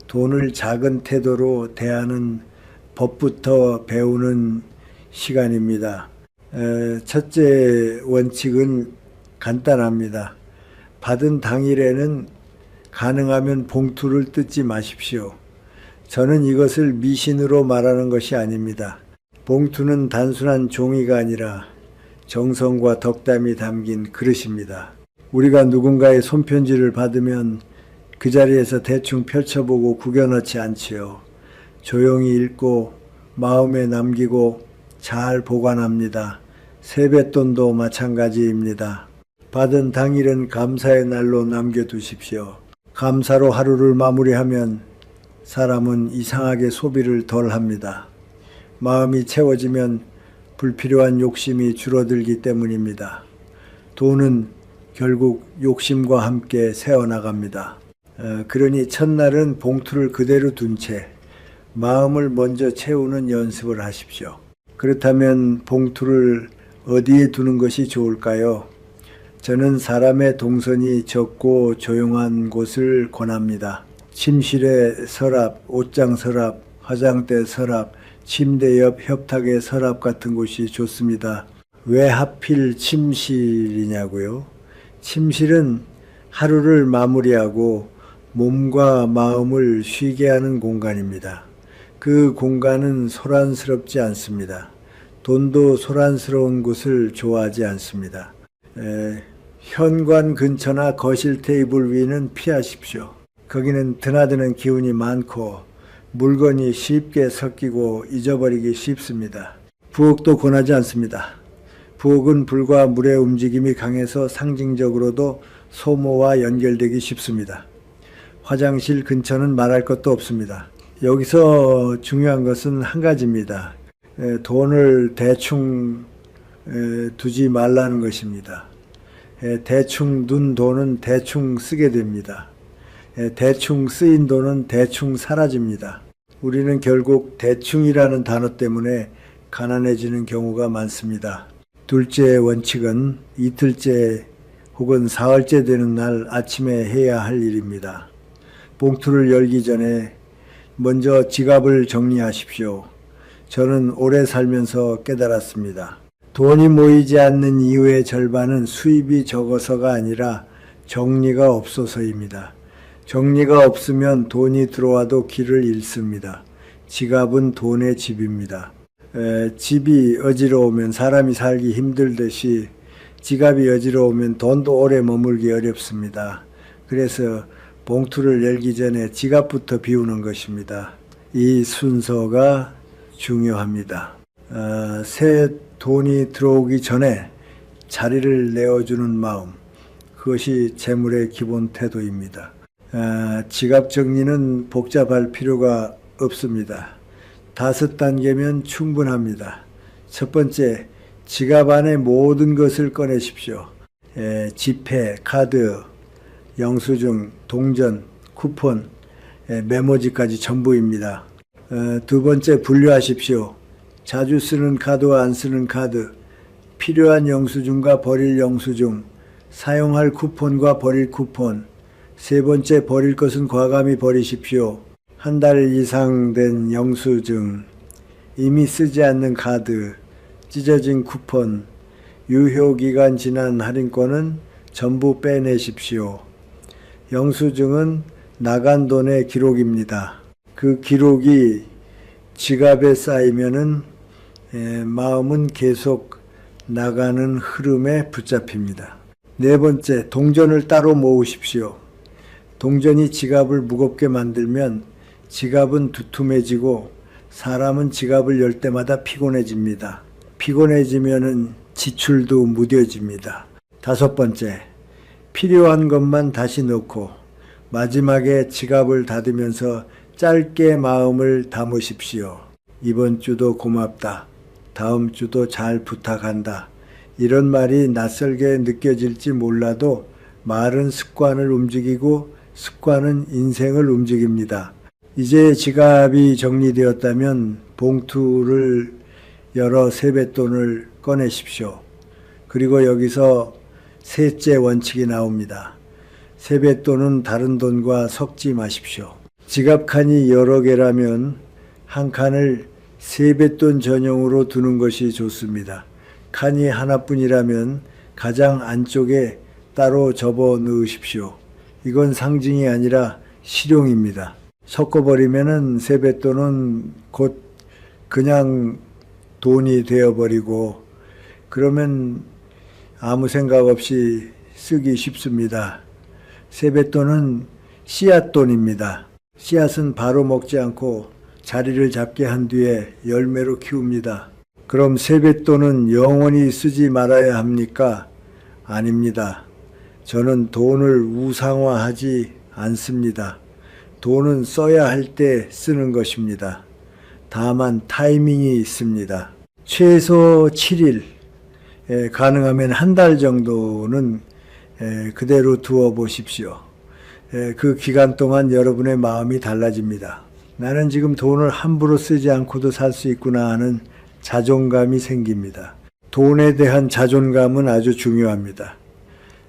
돈을 작은 태도로 대하는 법부터 배우는 시간입니다. 첫째 원칙은 간단합니다. 받은 당일에는 가능하면 봉투를 뜯지 마십시오. 저는 이것을 미신으로 말하는 것이 아닙니다. 봉투는 단순한 종이가 아니라 정성과 덕담이 담긴 그릇입니다. 우리가 누군가의 손편지를 받으면 그 자리에서 대충 펼쳐보고 구겨넣지 않지요. 조용히 읽고 마음에 남기고 잘 보관합니다. 세뱃돈도 마찬가지입니다. 받은 당일은 감사의 날로 남겨두십시오. 감사로 하루를 마무리하면 사람은 이상하게 소비를 덜 합니다. 마음이 채워지면 불필요한 욕심이 줄어들기 때문입니다. 돈은 결국 욕심과 함께 새어나갑니다. 그러니 첫날은 봉투를 그대로 둔 채 마음을 먼저 채우는 연습을 하십시오. 그렇다면 봉투를 어디에 두는 것이 좋을까요? 저는 사람의 동선이 적고 조용한 곳을 권합니다. 침실의 서랍, 옷장 서랍, 화장대 서랍, 침대 옆 협탁의 서랍 같은 곳이 좋습니다. 왜 하필 침실이냐고요? 침실은 하루를 마무리하고 몸과 마음을 쉬게 하는 공간입니다. 그 공간은 소란스럽지 않습니다. 돈도 소란스러운 곳을 좋아하지 않습니다. 현관 근처나 거실 테이블 위는 피하십시오. 거기는 드나드는 기운이 많고 물건이 쉽게 섞이고 잊어버리기 쉽습니다. 부엌도 권하지 않습니다. 부엌은 불과 물의 움직임이 강해서 상징적으로도 소모와 연결되기 쉽습니다. 화장실 근처는 말할 것도 없습니다. 여기서 중요한 것은 한 가지입니다. 돈을 대충 두지 말라는 것입니다. 대충 둔 돈은 대충 쓰게 됩니다. 대충 쓰인 돈은 대충 사라집니다. 우리는 결국 대충이라는 단어 때문에 가난해지는 경우가 많습니다. 둘째 원칙은 이틀째 혹은 사흘째 되는 날 아침에 해야 할 일입니다. 봉투를 열기 전에 먼저 지갑을 정리하십시오. 저는 오래 살면서 깨달았습니다. 돈이 모이지 않는 이유의 절반은 수입이 적어서가 아니라 정리가 없어서입니다. 정리가 없으면 돈이 들어와도 길을 잃습니다. 지갑은 돈의 집입니다. 집이 어지러우면 사람이 살기 힘들듯이 지갑이 어지러우면 돈도 오래 머물기 어렵습니다. 그래서 봉투를 열기 전에 지갑부터 비우는 것입니다. 이 순서가 중요합니다. 새 돈이 들어오기 전에 자리를 내어주는 마음, 그것이 재물의 기본 태도입니다. 지갑 정리는 복잡할 필요가 없습니다. 5단계면 충분합니다. 첫 번째, 지갑 안에 모든 것을 꺼내십시오. 지폐, 카드, 영수증, 동전, 쿠폰, 메모지까지 전부입니다. 두 번째, 분류하십시오. 자주 쓰는 카드와 안 쓰는 카드, 필요한 영수증과 버릴 영수증, 사용할 쿠폰과 버릴 쿠폰. 세 번째, 버릴 것은 과감히 버리십시오. 한 달 이상 된 영수증, 이미 쓰지 않는 카드, 찢어진 쿠폰, 유효기간 지난 할인권은 전부 빼내십시오. 영수증은 나간 돈의 기록입니다. 그 기록이 지갑에 쌓이면은 마음은 계속 나가는 흐름에 붙잡힙니다. 네 번째, 동전을 따로 모으십시오. 동전이 지갑을 무겁게 만들면 지갑은 두툼해지고 사람은 지갑을 열 때마다 피곤해집니다. 피곤해지면은 지출도 무뎌집니다. 다섯 번째, 필요한 것만 다시 넣고 마지막에 지갑을 닫으면서 짧게 마음을 담으십시오. 이번 주도 고맙다. 다음 주도 잘 부탁한다. 이런 말이 낯설게 느껴질지 몰라도 말은 습관을 움직이고 습관은 인생을 움직입니다. 이제 지갑이 정리되었다면 봉투를 열어 세뱃돈을 꺼내십시오. 그리고 여기서 셋째 원칙이 나옵니다. 세뱃돈은 다른 돈과 섞지 마십시오. 지갑 칸이 여러 개라면 한 칸을 세뱃돈 전용으로 두는 것이 좋습니다. 칸이 하나뿐이라면 가장 안쪽에 따로 접어 넣으십시오. 이건 상징이 아니라 실용입니다. 섞어버리면은 세뱃돈은 곧 그냥 돈이 되어버리고 그러면 아무 생각 없이 쓰기 쉽습니다. 세뱃돈은 씨앗돈입니다. 씨앗은 바로 먹지 않고 자리를 잡게 한 뒤에 열매로 키웁니다. 그럼 세뱃돈은 영원히 쓰지 말아야 합니까? 아닙니다. 저는 돈을 우상화하지 않습니다. 돈은 써야 할 때 쓰는 것입니다. 다만 타이밍이 있습니다. 최소 7일, 가능하면 한 달 정도는 그대로 두어 보십시오. 그 기간 동안 여러분의 마음이 달라집니다. 나는 지금 돈을 함부로 쓰지 않고도 살 수 있구나 하는 자존감이 생깁니다. 돈에 대한 자존감은 아주 중요합니다.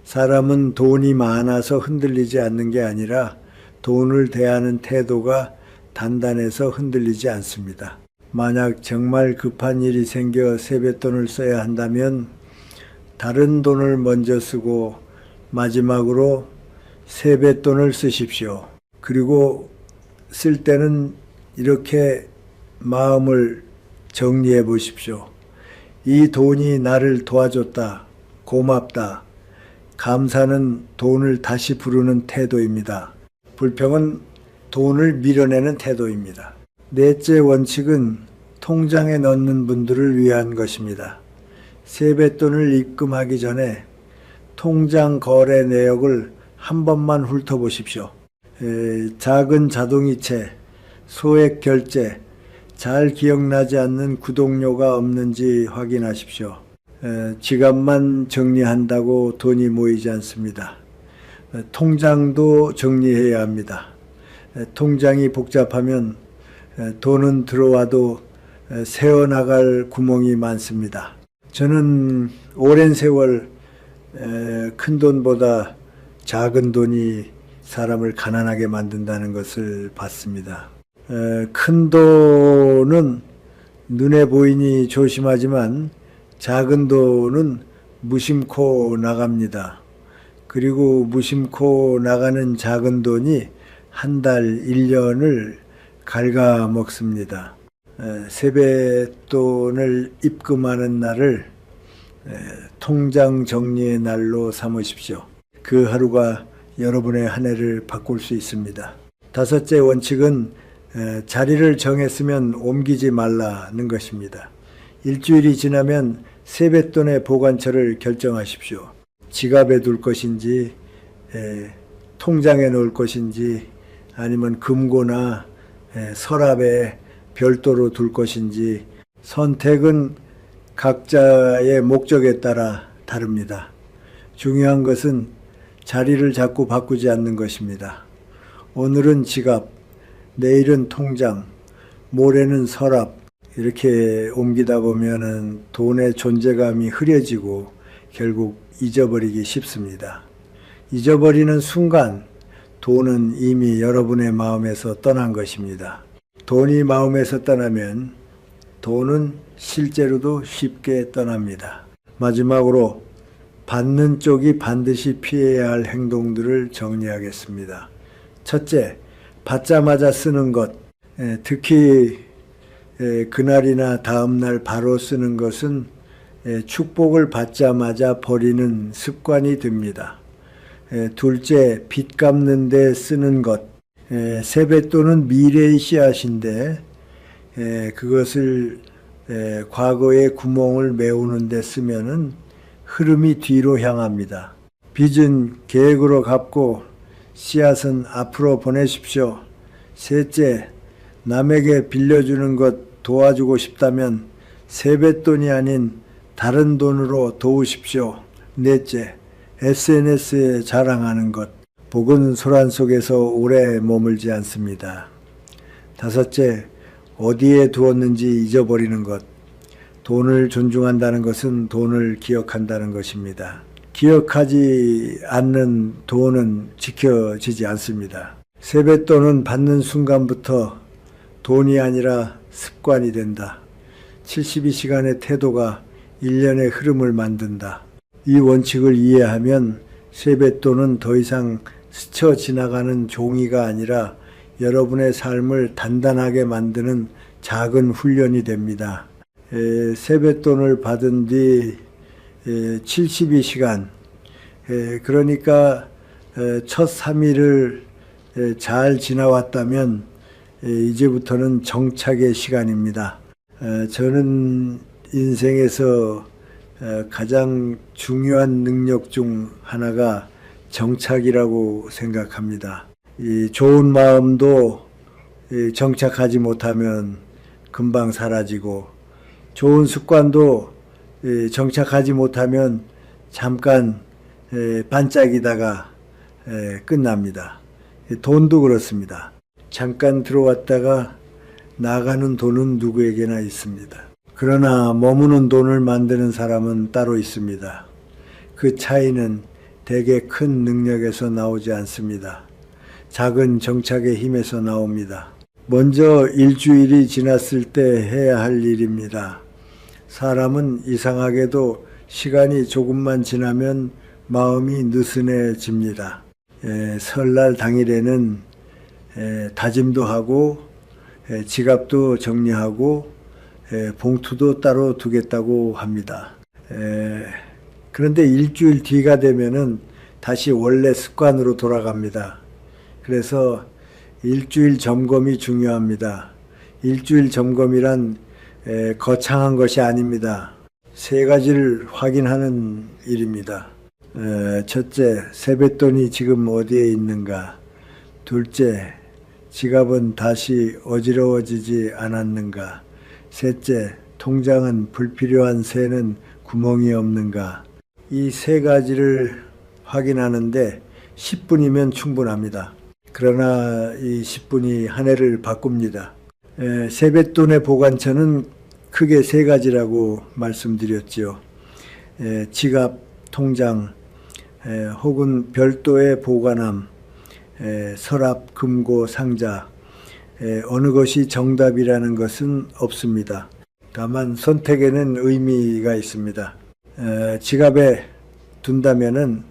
사람은 돈이 많아서 흔들리지 않는 게 아니라 돈을 대하는 태도가 단단해서 흔들리지 않습니다. 만약 정말 급한 일이 생겨 세뱃돈을 써야 한다면 다른 돈을 먼저 쓰고 마지막으로 세뱃돈을 쓰십시오. 그리고 쓸 때는 이렇게 마음을 정리해 보십시오. 이 돈이 나를 도와줬다. 고맙다. 감사는 돈을 다시 부르는 태도입니다. 불평은 돈을 밀어내는 태도입니다. 넷째 원칙은 통장에 넣는 분들을 위한 것입니다. 세뱃돈을 입금하기 전에 통장 거래 내역을 한 번만 훑어보십시오. 작은 자동이체, 소액 결제, 잘 기억나지 않는 구독료가 없는지 확인하십시오. 지갑만 정리한다고 돈이 모이지 않습니다. 통장도 정리해야 합니다. 통장이 복잡하면 돈은 들어와도 새어나갈 구멍이 많습니다. 저는 오랜 세월 큰 돈보다 작은 돈이 사람을 가난하게 만든다는 것을 봤습니다. 큰 돈은 눈에 보이니 조심하지만 작은 돈은 무심코 나갑니다. 그리고 무심코 나가는 작은 돈이 한 달, 1년을 갉아먹습니다. 세뱃돈을 입금하는 날을 통장 정리의 날로 삼으십시오. 그 하루가 여러분의 한 해를 바꿀 수 있습니다. 다섯째 원칙은 자리를 정했으면 옮기지 말라는 것입니다. 일주일이 지나면 세뱃돈의 보관처를 결정하십시오. 지갑에 둘 것인지 통장에 넣을 것인지 아니면 금고나 서랍에 별도로 둘 것인지 선택은 각자의 목적에 따라 다릅니다. 중요한 것은 자리를 자꾸 바꾸지 않는 것입니다. 오늘은 지갑, 내일은 통장, 모레는 서랍, 이렇게 옮기다 보면은 돈의 존재감이 흐려지고 결국 잊어버리기 쉽습니다. 잊어버리는 순간 돈은 이미 여러분의 마음에서 떠난 것입니다. 돈이 마음에서 떠나면 돈은 실제로도 쉽게 떠납니다. 마지막으로 받는 쪽이 반드시 피해야 할 행동들을 정리하겠습니다. 첫째, 받자마자 쓰는 것, 특히 그날이나 다음날 바로 쓰는 것은 축복을 받자마자 버리는 습관이 됩니다. 둘째, 빚 갚는 데 쓰는 것, 세뱃돈은 미래의 씨앗인데 그것을 과거의 구멍을 메우는 데 쓰면은 흐름이 뒤로 향합니다. 빚은 계획으로 갚고 씨앗은 앞으로 보내십시오. 셋째, 남에게 빌려주는 것 도와주고 싶다면 세뱃돈이 아닌 다른 돈으로 도우십시오. 넷째, SNS에 자랑하는 것. 복은 소란 속에서 오래 머물지 않습니다. 다섯째, 어디에 두었는지 잊어버리는 것. 돈을 존중한다는 것은 돈을 기억한다는 것입니다. 기억하지 않는 돈은 지켜지지 않습니다. 세뱃돈은 받는 순간부터 돈이 아니라 습관이 된다. 72시간의 태도가 1년의 흐름을 만든다. 이 원칙을 이해하면 세뱃돈은 더 이상 스쳐 지나가는 종이가 아니라 여러분의 삶을 단단하게 만드는 작은 훈련이 됩니다. 세뱃돈을 받은 뒤 72시간, 그러니까 첫 3일을 잘 지나왔다면 이제부터는 정착의 시간입니다. 저는 인생에서 가장 중요한 능력 중 하나가 정착이라고 생각합니다. 이 좋은 마음도 정착하지 못하면 금방 사라지고, 좋은 습관도 정착하지 못하면 잠깐 반짝이다가 끝납니다. 돈도 그렇습니다. 잠깐 들어왔다가 나가는 돈은 누구에게나 있습니다. 그러나 머무는 돈을 만드는 사람은 따로 있습니다. 그 차이는 대개 큰 능력에서 나오지 않습니다. 작은 정착의 힘에서 나옵니다. 먼저 일주일이 지났을 때 해야 할 일입니다. 사람은 이상하게도 시간이 조금만 지나면 마음이 느슨해집니다. 설날 당일에는 다짐도 하고 지갑도 정리하고 봉투도 따로 두겠다고 합니다. 그런데 일주일 뒤가 되면은 다시 원래 습관으로 돌아갑니다. 그래서 일주일 점검이 중요합니다. 일주일 점검이란 거창한 것이 아닙니다. 세 가지를 확인하는 일입니다. 첫째, 세뱃돈이 지금 어디에 있는가? 둘째, 지갑은 다시 어지러워지지 않았는가? 셋째, 통장은 불필요한 새는 구멍이 없는가? 이 세 가지를 확인하는데 10분이면 충분합니다. 그러나 이 10분이 한 해를 바꿉니다. 세뱃돈의 보관처는 크게 세 가지라고 말씀드렸지요. 지갑, 통장, 혹은 별도의 보관함, 서랍, 금고, 상자, 어느 것이 정답이라는 것은 없습니다. 다만 선택에는 의미가 있습니다. 지갑에 둔다면은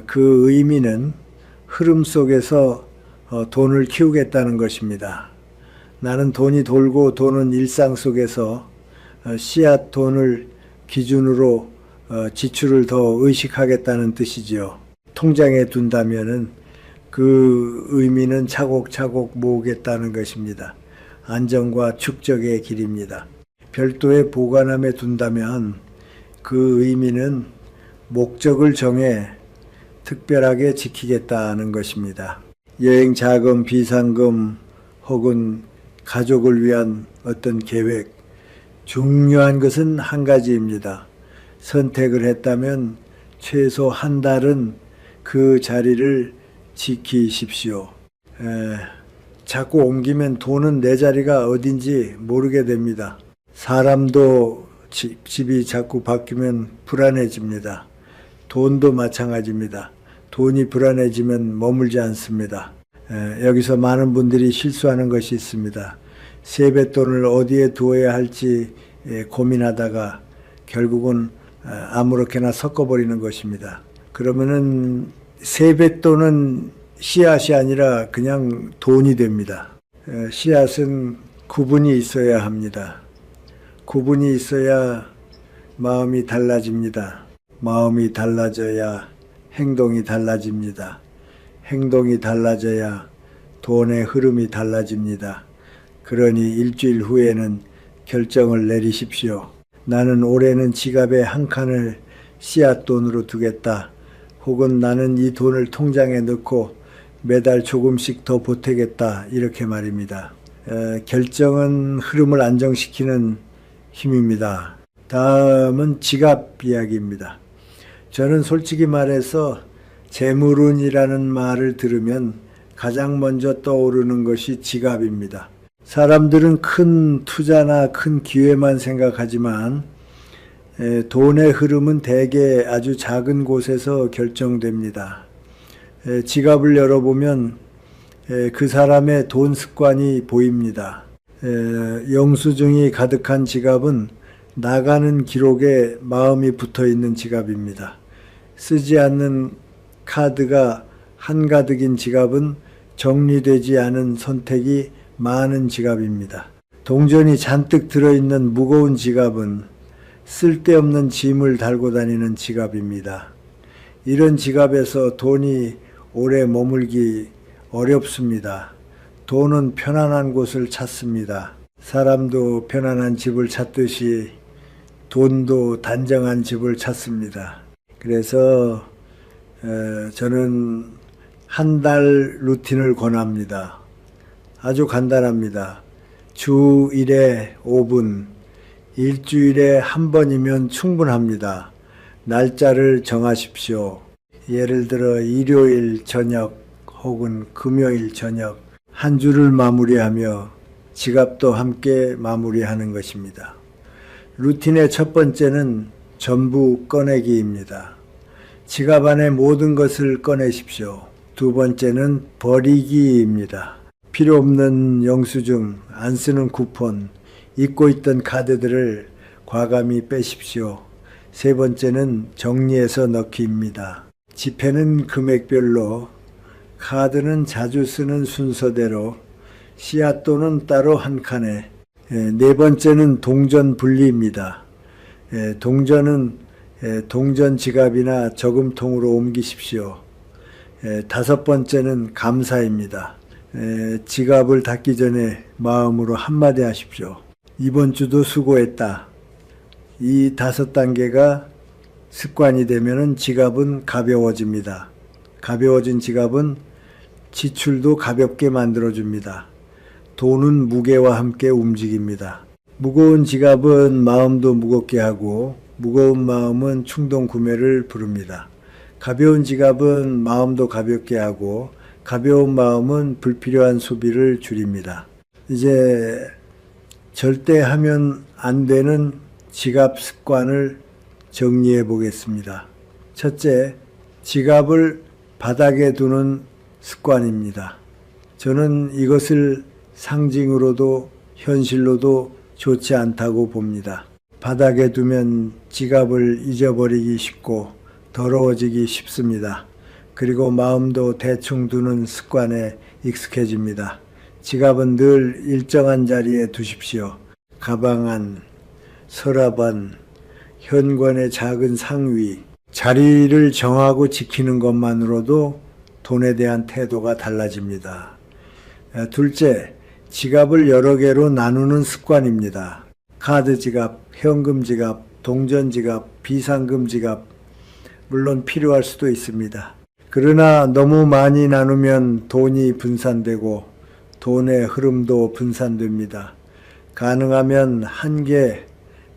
그 의미는 흐름 속에서 돈을 키우겠다는 것입니다. 나는 돈이 돌고 도는 일상 속에서 씨앗 돈을 기준으로 지출을 더 의식하겠다는 뜻이지요. 통장에 둔다면은 그 의미는 차곡차곡 모으겠다는 것입니다. 안정과 축적의 길입니다. 별도의 보관함에 둔다면 그 의미는 목적을 정해 특별하게 지키겠다는 것입니다. 여행 자금, 비상금 혹은 가족을 위한 어떤 계획, 중요한 것은 한 가지입니다. 선택을 했다면 최소 한 달은 그 자리를 지키십시오. 자꾸 옮기면 돈은 내 자리가 어딘지 모르게 됩니다. 사람도 집이 자꾸 바뀌면 불안해집니다. 돈도 마찬가지입니다. 돈이 불안해지면 머물지 않습니다. 여기서 많은 분들이 실수하는 것이 있습니다. 세뱃돈을 어디에 두어야 할지 고민하다가 결국은 아무렇게나 섞어버리는 것입니다. 그러면은 세뱃돈은 씨앗이 아니라 그냥 돈이 됩니다. 씨앗은 구분이 있어야 합니다. 구분이 있어야 마음이 달라집니다. 마음이 달라져야 행동이 달라집니다. 행동이 달라져야 돈의 흐름이 달라집니다. 그러니 일주일 후에는 결정을 내리십시오. 나는 올해는 지갑에 한 칸을 씨앗돈으로 두겠다. 혹은 나는 이 돈을 통장에 넣고 매달 조금씩 더 보태겠다. 이렇게 말입니다. 결정은 흐름을 안정시키는 힘입니다. 다음은 지갑 이야기입니다. 저는 솔직히 말해서 재물운이라는 말을 들으면 가장 먼저 떠오르는 것이 지갑입니다. 사람들은 큰 투자나 큰 기회만 생각하지만 돈의 흐름은 대개 아주 작은 곳에서 결정됩니다. 지갑을 열어보면 그 사람의 돈 습관이 보입니다. 영수증이 가득한 지갑은 나가는 기록에 마음이 붙어 있는 지갑입니다. 쓰지 않는 카드가 한가득인 지갑은 정리되지 않은 선택이 많은 지갑입니다. 동전이 잔뜩 들어있는 무거운 지갑은 쓸데없는 짐을 달고 다니는 지갑입니다. 이런 지갑에서 돈이 오래 머물기 어렵습니다. 돈은 편안한 곳을 찾습니다. 사람도 편안한 집을 찾듯이 돈도 단정한 집을 찾습니다. 그래서 저는 한 달 루틴을 권합니다. 아주 간단합니다. 주 1회 5분, 일주일에 한 번이면 충분합니다. 날짜를 정하십시오. 예를 들어 일요일 저녁 혹은 금요일 저녁 한 주를 마무리하며 지갑도 함께 마무리하는 것입니다. 루틴의 첫 번째는 전부 꺼내기입니다. 지갑 안에 모든 것을 꺼내십시오. 두 번째는 버리기입니다. 필요 없는 영수증, 안 쓰는 쿠폰, 잊고 있던 카드들을 과감히 빼십시오. 세 번째는 정리해서 넣기입니다. 지폐는 금액별로, 카드는 자주 쓰는 순서대로, 씨앗돈은 따로 한 칸에, 네 번째는 동전 분리입니다. 동전은 동전 지갑이나 저금통으로 옮기십시오. 다섯 번째는 감사입니다. 지갑을 닫기 전에 마음으로 한마디 하십시오. 이번 주도 수고했다. 이 5단계가 습관이 되면 지갑은 가벼워집니다. 가벼워진 지갑은 지출도 가볍게 만들어줍니다. 돈은 무게와 함께 움직입니다. 무거운 지갑은 마음도 무겁게 하고 무거운 마음은 충동 구매를 부릅니다. 가벼운 지갑은 마음도 가볍게 하고 가벼운 마음은 불필요한 소비를 줄입니다. 이제 절대 하면 안 되는 지갑 습관을 정리해 보겠습니다. 첫째, 지갑을 바닥에 두는 습관입니다. 저는 이것을 상징으로도 현실로도 좋지 않다고 봅니다. 바닥에 두면 지갑을 잊어버리기 쉽고 더러워지기 쉽습니다. 그리고 마음도 대충 두는 습관에 익숙해집니다. 지갑은 늘 일정한 자리에 두십시오. 가방 안, 서랍 안, 현관의 작은 상위, 자리를 정하고 지키는 것만으로도 돈에 대한 태도가 달라집니다. 둘째, 지갑을 여러 개로 나누는 습관입니다. 카드 지갑, 현금 지갑, 동전 지갑, 비상금 지갑, 물론 필요할 수도 있습니다. 그러나 너무 많이 나누면 돈이 분산되고 돈의 흐름도 분산됩니다. 가능하면 1개,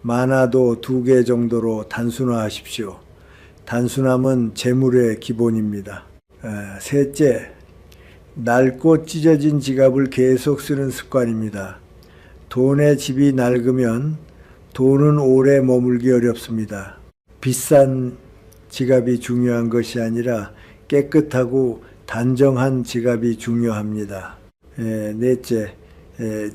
많아도 2개 정도로 단순화하십시오. 단순함은 재물의 기본입니다. 셋째, 낡고 찢어진 지갑을 계속 쓰는 습관입니다. 돈의 집이 낡으면 돈은 오래 머물기 어렵습니다. 비싼 지갑이 중요한 것이 아니라 깨끗하고 단정한 지갑이 중요합니다. 넷째,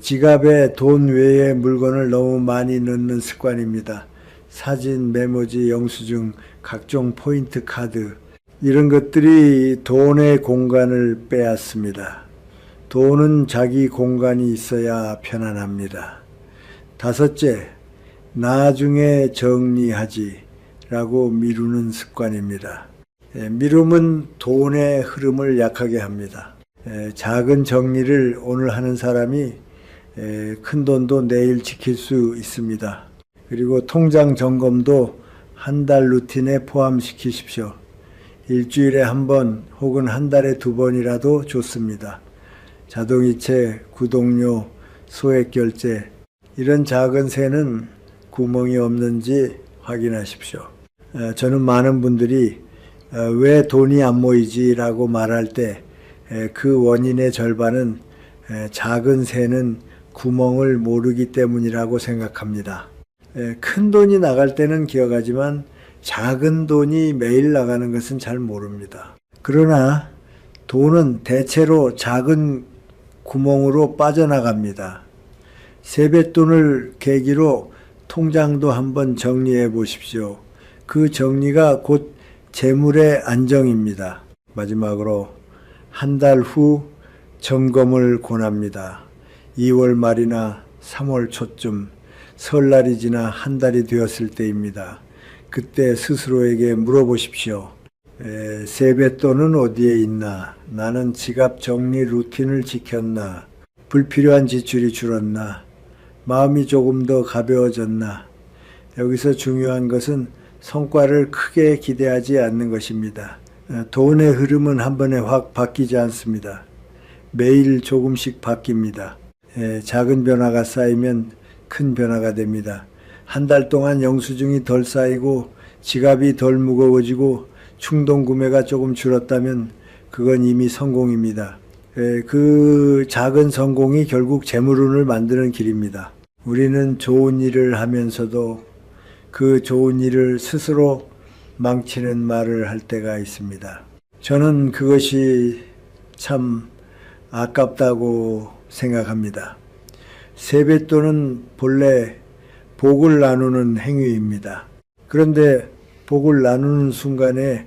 지갑에 돈 외의 물건을 너무 많이 넣는 습관입니다. 사진, 메모지, 영수증, 각종 포인트 카드, 이런 것들이 돈의 공간을 빼앗습니다. 돈은 자기 공간이 있어야 편안합니다. 다섯째, 나중에 정리하지 라고 미루는 습관입니다. 미룸은 돈의 흐름을 약하게 합니다. 작은 정리를 오늘 하는 사람이 큰 돈도 내일 지킬 수 있습니다. 그리고 통장 점검도 한 달 루틴에 포함시키십시오. 일주일에 한 번 혹은 한 달에 2번이라도 좋습니다. 자동이체, 구독료, 소액 결제, 이런 작은 세는 구멍이 없는지 확인하십시오. 저는 많은 분들이 왜 돈이 안 모이지 라고 말할 때 그 원인의 절반은 작은 새는 구멍을 모르기 때문이라고 생각합니다. 큰 돈이 나갈 때는 기억하지만 작은 돈이 매일 나가는 것은 잘 모릅니다. 그러나 돈은 대체로 작은 구멍으로 빠져나갑니다. 세뱃돈을 계기로 통장도 한번 정리해 보십시오. 그 정리가 곧 재물의 안정입니다. 마지막으로 한 달 후 점검을 권합니다. 2월 말이나 3월 초쯤 설날이 지나 한 달이 되었을 때입니다. 그때 스스로에게 물어보십시오. 세뱃돈은 어디에 있나? 나는 지갑 정리 루틴을 지켰나? 불필요한 지출이 줄었나? 마음이 조금 더 가벼워졌나? 여기서 중요한 것은 성과를 크게 기대하지 않는 것입니다. 돈의 흐름은 한 번에 확 바뀌지 않습니다. 매일 조금씩 바뀝니다. 작은 변화가 쌓이면 큰 변화가 됩니다. 한 달 동안 영수증이 덜 쌓이고 지갑이 덜 무거워지고 충동 구매가 조금 줄었다면 그건 이미 성공입니다. 그 작은 성공이 결국 재물운을 만드는 길입니다. 우리는 좋은 일을 하면서도 그 좋은 일을 스스로 망치는 말을 할 때가 있습니다. 저는 그것이 참 아깝다고 생각합니다. 세뱃돈은 본래 복을 나누는 행위입니다. 그런데 복을 나누는 순간에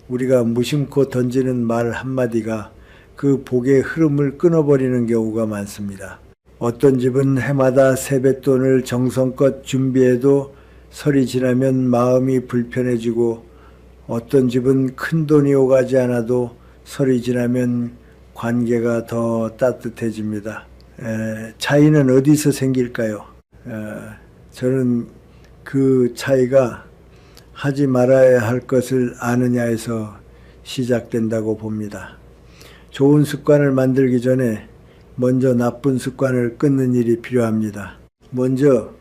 우리가 무심코 던지는 말 한마디가 그 복의 흐름을 끊어버리는 경우가 많습니다. 어떤 집은 해마다 세뱃돈을 정성껏 준비해도 설이 지나면 마음이 불편해지고 어떤 집은 큰 돈이 오가지 않아도 설이 지나면 관계가 더 따뜻해집니다. 차이는 어디서 생길까요? 저는 그 차이가 하지 말아야 할 것을 아느냐에서 시작된다고 봅니다. 좋은 습관을 만들기 전에 먼저 나쁜 습관을 끊는 일이 필요합니다. 먼저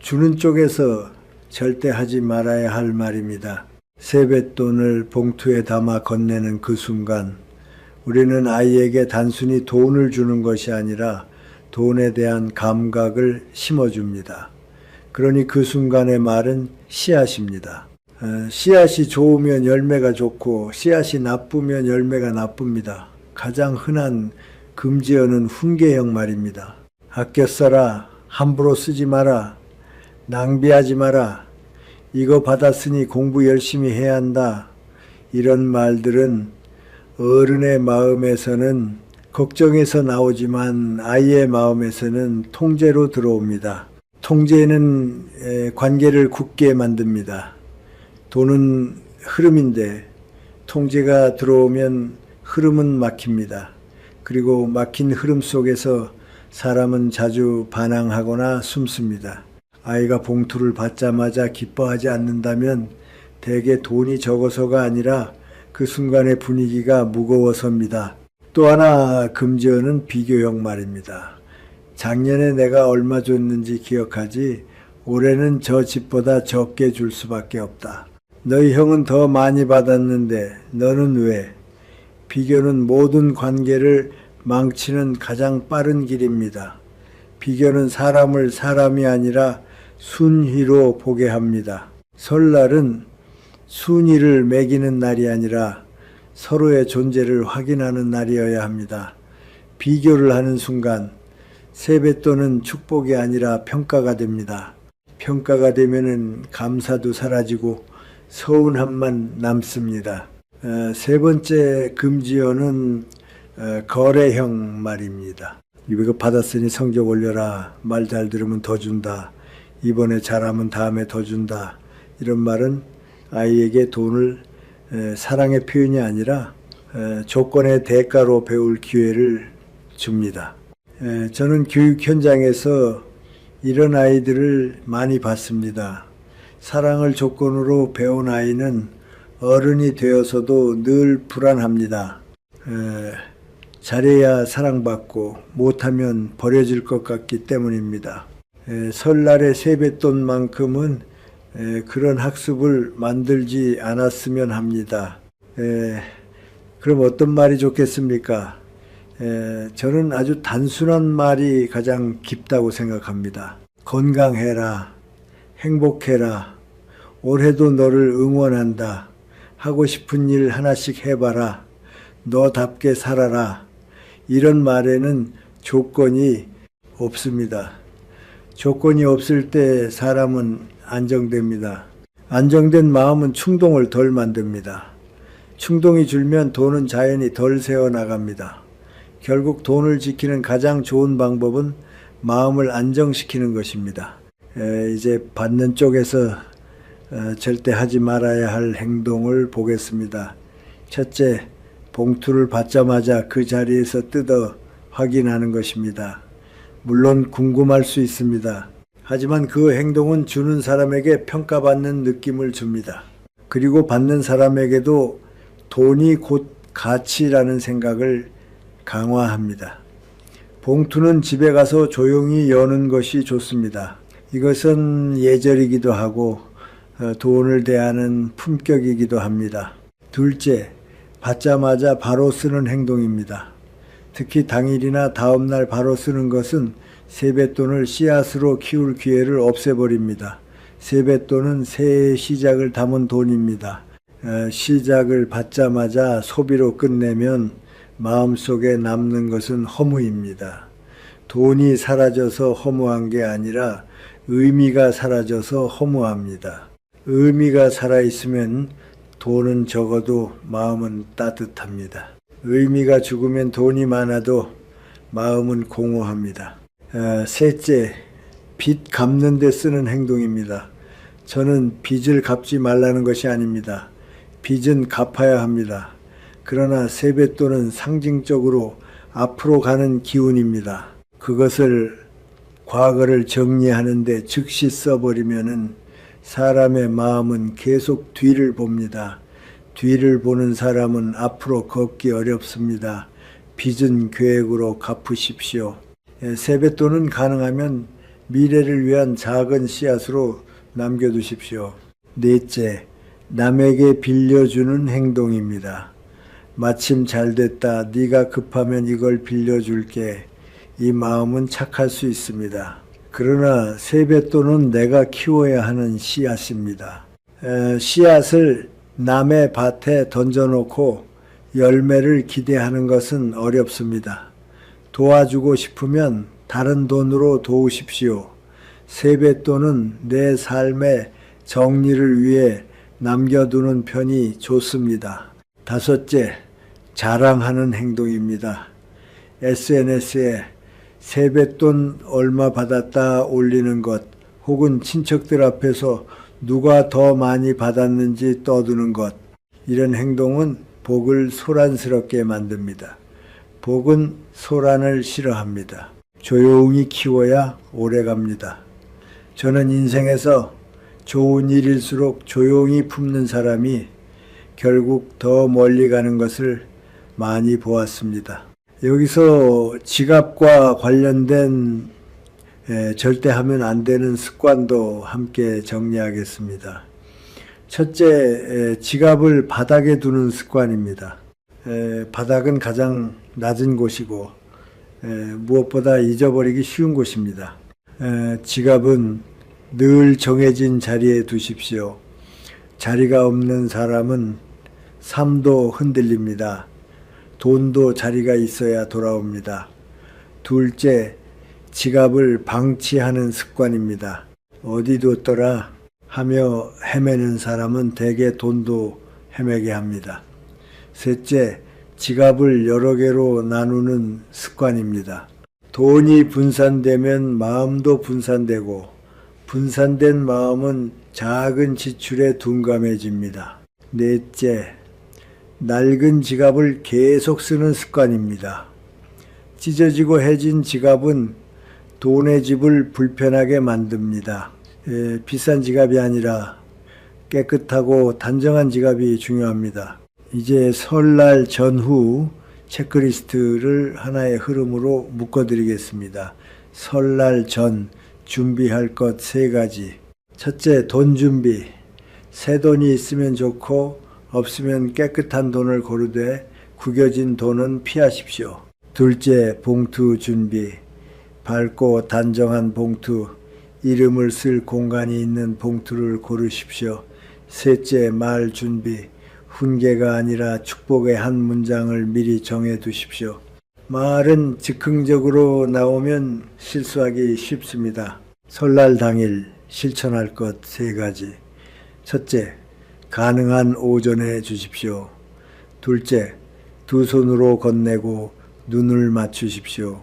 주는 쪽에서 절대 하지 말아야 할 말입니다. 세뱃돈을 봉투에 담아 건네는 그 순간 우리는 아이에게 단순히 돈을 주는 것이 아니라 돈에 대한 감각을 심어줍니다. 그러니 그 순간의 말은 씨앗입니다. 씨앗이 좋으면 열매가 좋고 씨앗이 나쁘면 열매가 나쁩니다. 가장 흔한 금지어는 훈계형 말입니다. 아껴 써라, 함부로 쓰지 마라, 낭비하지 마라, 이거 받았으니 공부 열심히 해야 한다. 이런 말들은 어른의 마음에서는 걱정해서 나오지만 아이의 마음에서는 통제로 들어옵니다. 통제는 관계를 굳게 만듭니다. 돈은 흐름인데 통제가 들어오면 흐름은 막힙니다. 그리고 막힌 흐름 속에서 사람은 자주 반항하거나 숨습니다. 아이가 봉투를 받자마자 기뻐하지 않는다면 대개 돈이 적어서가 아니라 그 순간의 분위기가 무거워서입니다. 또 하나 금지어는 비교형 말입니다. 작년에 내가 얼마 줬는지 기억하지 올해는 저 집보다 적게 줄 수밖에 없다. 너희 형은 더 많이 받았는데 너는 왜? 비교는 모든 관계를 망치는 가장 빠른 길입니다. 비교는 사람을 사람이 아니라 순위로 보게 합니다. 설날은 순위를 매기는 날이 아니라 서로의 존재를 확인하는 날이어야 합니다. 비교를 하는 순간 세뱃돈은 축복이 아니라 평가가 됩니다. 평가가 되면은 감사도 사라지고 서운함만 남습니다. 세 번째 금지어는 거래형 말입니다. 이거 받았으니 성적 올려라. 말 잘 들으면 더 준다. 이번에 잘하면 다음에 더 준다. 이런 말은 아이에게 돈을 사랑의 표현이 아니라 조건의 대가로 배울 기회를 줍니다. 저는 교육 현장에서 이런 아이들을 많이 봤습니다. 사랑을 조건으로 배운 아이는 어른이 되어서도 늘 불안합니다. 잘해야 사랑받고 못하면 버려질 것 같기 때문입니다. 설날의 세뱃돈만큼은 그런 학습을 만들지 않았으면 합니다. 그럼 어떤 말이 좋겠습니까? 저는 아주 단순한 말이 가장 깊다고 생각합니다. 건강해라, 행복해라, 올해도 너를 응원한다, 하고 싶은 일 하나씩 해봐라, 너답게 살아라. 이런 말에는 조건이 없습니다. 조건이 없을 때 사람은 안정됩니다. 안정된 마음은 충동을 덜 만듭니다. 충동이 줄면 돈은 자연히 덜 새어나갑니다. 결국 돈을 지키는 가장 좋은 방법은 마음을 안정시키는 것입니다. 이제 받는 쪽에서 절대 하지 말아야 할 행동을 보겠습니다. 첫째, 봉투를 받자마자 그 자리에서 뜯어 확인하는 것입니다. 물론 궁금할 수 있습니다. 하지만 그 행동은 주는 사람에게 평가받는 느낌을 줍니다. 그리고 받는 사람에게도 돈이 곧 가치라는 생각을 강화합니다. 봉투는 집에 가서 조용히 여는 것이 좋습니다. 이것은 예절이기도 하고 돈을 대하는 품격이기도 합니다. 둘째, 받자마자 바로 쓰는 행동입니다. 특히 당일이나 다음날 바로 쓰는 것은 세뱃돈을 씨앗으로 키울 기회를 없애버립니다. 세뱃돈은 새해의 시작을 담은 돈입니다. 시작을 받자마자 소비로 끝내면 마음속에 남는 것은 허무입니다. 돈이 사라져서 허무한 게 아니라 의미가 사라져서 허무합니다. 의미가 살아있으면 돈은 적어도 마음은 따뜻합니다. 의미가 죽으면 돈이 많아도 마음은 공허합니다. 셋째, 빚 갚는 데 쓰는 행동입니다. 저는 빚을 갚지 말라는 것이 아닙니다. 빚은 갚아야 합니다. 그러나 세뱃돈은 상징적으로 앞으로 가는 기운입니다. 그것을 과거를 정리하는데 즉시 써버리면은 사람의 마음은 계속 뒤를 봅니다. 뒤를 보는 사람은 앞으로 걷기 어렵습니다. 빚은 계획으로 갚으십시오. 세뱃돈은 가능하면 미래를 위한 작은 씨앗으로 남겨두십시오. 넷째, 남에게 빌려주는 행동입니다. 마침 잘됐다. 네가 급하면 이걸 빌려줄게. 이 마음은 착할 수 있습니다. 그러나 세뱃돈은 내가 키워야 하는 씨앗입니다. 씨앗을 남의 밭에 던져놓고 열매를 기대하는 것은 어렵습니다. 도와주고 싶으면 다른 돈으로 도우십시오. 세뱃돈은 내 삶의 정리를 위해 남겨두는 편이 좋습니다. 다섯째, 자랑하는 행동입니다. SNS에 세뱃돈 얼마 받았다 올리는 것, 혹은 친척들 앞에서 누가 더 많이 받았는지 떠드는 것, 이런 행동은 복을 소란스럽게 만듭니다. 복은 소란을 싫어합니다. 조용히 키워야 오래갑니다. 저는 인생에서 좋은 일일수록 조용히 품는 사람이 결국 더 멀리 가는 것을 많이 보았습니다. 여기서 지갑과 관련된 절대 하면 안 되는 습관도 함께 정리하겠습니다. 첫째, 지갑을 바닥에 두는 습관입니다. 바닥은 가장 낮은 곳이고 무엇보다 잊어버리기 쉬운 곳입니다. 지갑은 늘 정해진 자리에 두십시오. 자리가 없는 사람은 삶도 흔들립니다. 돈도 자리가 있어야 돌아옵니다. 둘째, 지갑을 방치하는 습관입니다. 어디 뒀더라 하며 헤매는 사람은 대개 돈도 헤매게 합니다. 셋째, 지갑을 여러 개로 나누는 습관입니다. 돈이 분산되면 마음도 분산되고 분산된 마음은 작은 지출에 둔감해집니다. 넷째, 낡은 지갑을 계속 쓰는 습관입니다. 찢어지고 해진 지갑은 돈의 집을 불편하게 만듭니다. 비싼 지갑이 아니라 깨끗하고 단정한 지갑이 중요합니다. 이제 설날 전후 체크리스트를 하나의 흐름으로 묶어드리겠습니다. 설날 전 준비할 것 3가지. 첫째, 돈 준비. 새 돈이 있으면 좋고 없으면 깨끗한 돈을 고르되 구겨진 돈은 피하십시오. 둘째, 봉투 준비. 밝고 단정한 봉투, 이름을 쓸 공간이 있는 봉투를 고르십시오. 셋째, 말 준비. 훈계가 아니라 축복의 한 문장을 미리 정해 두십시오. 말은 즉흥적으로 나오면 실수하기 쉽습니다. 설날 당일 실천할 것 3가지. 첫째, 가능한 오전에 주십시오. 둘째, 두 손으로 건네고 눈을 맞추십시오.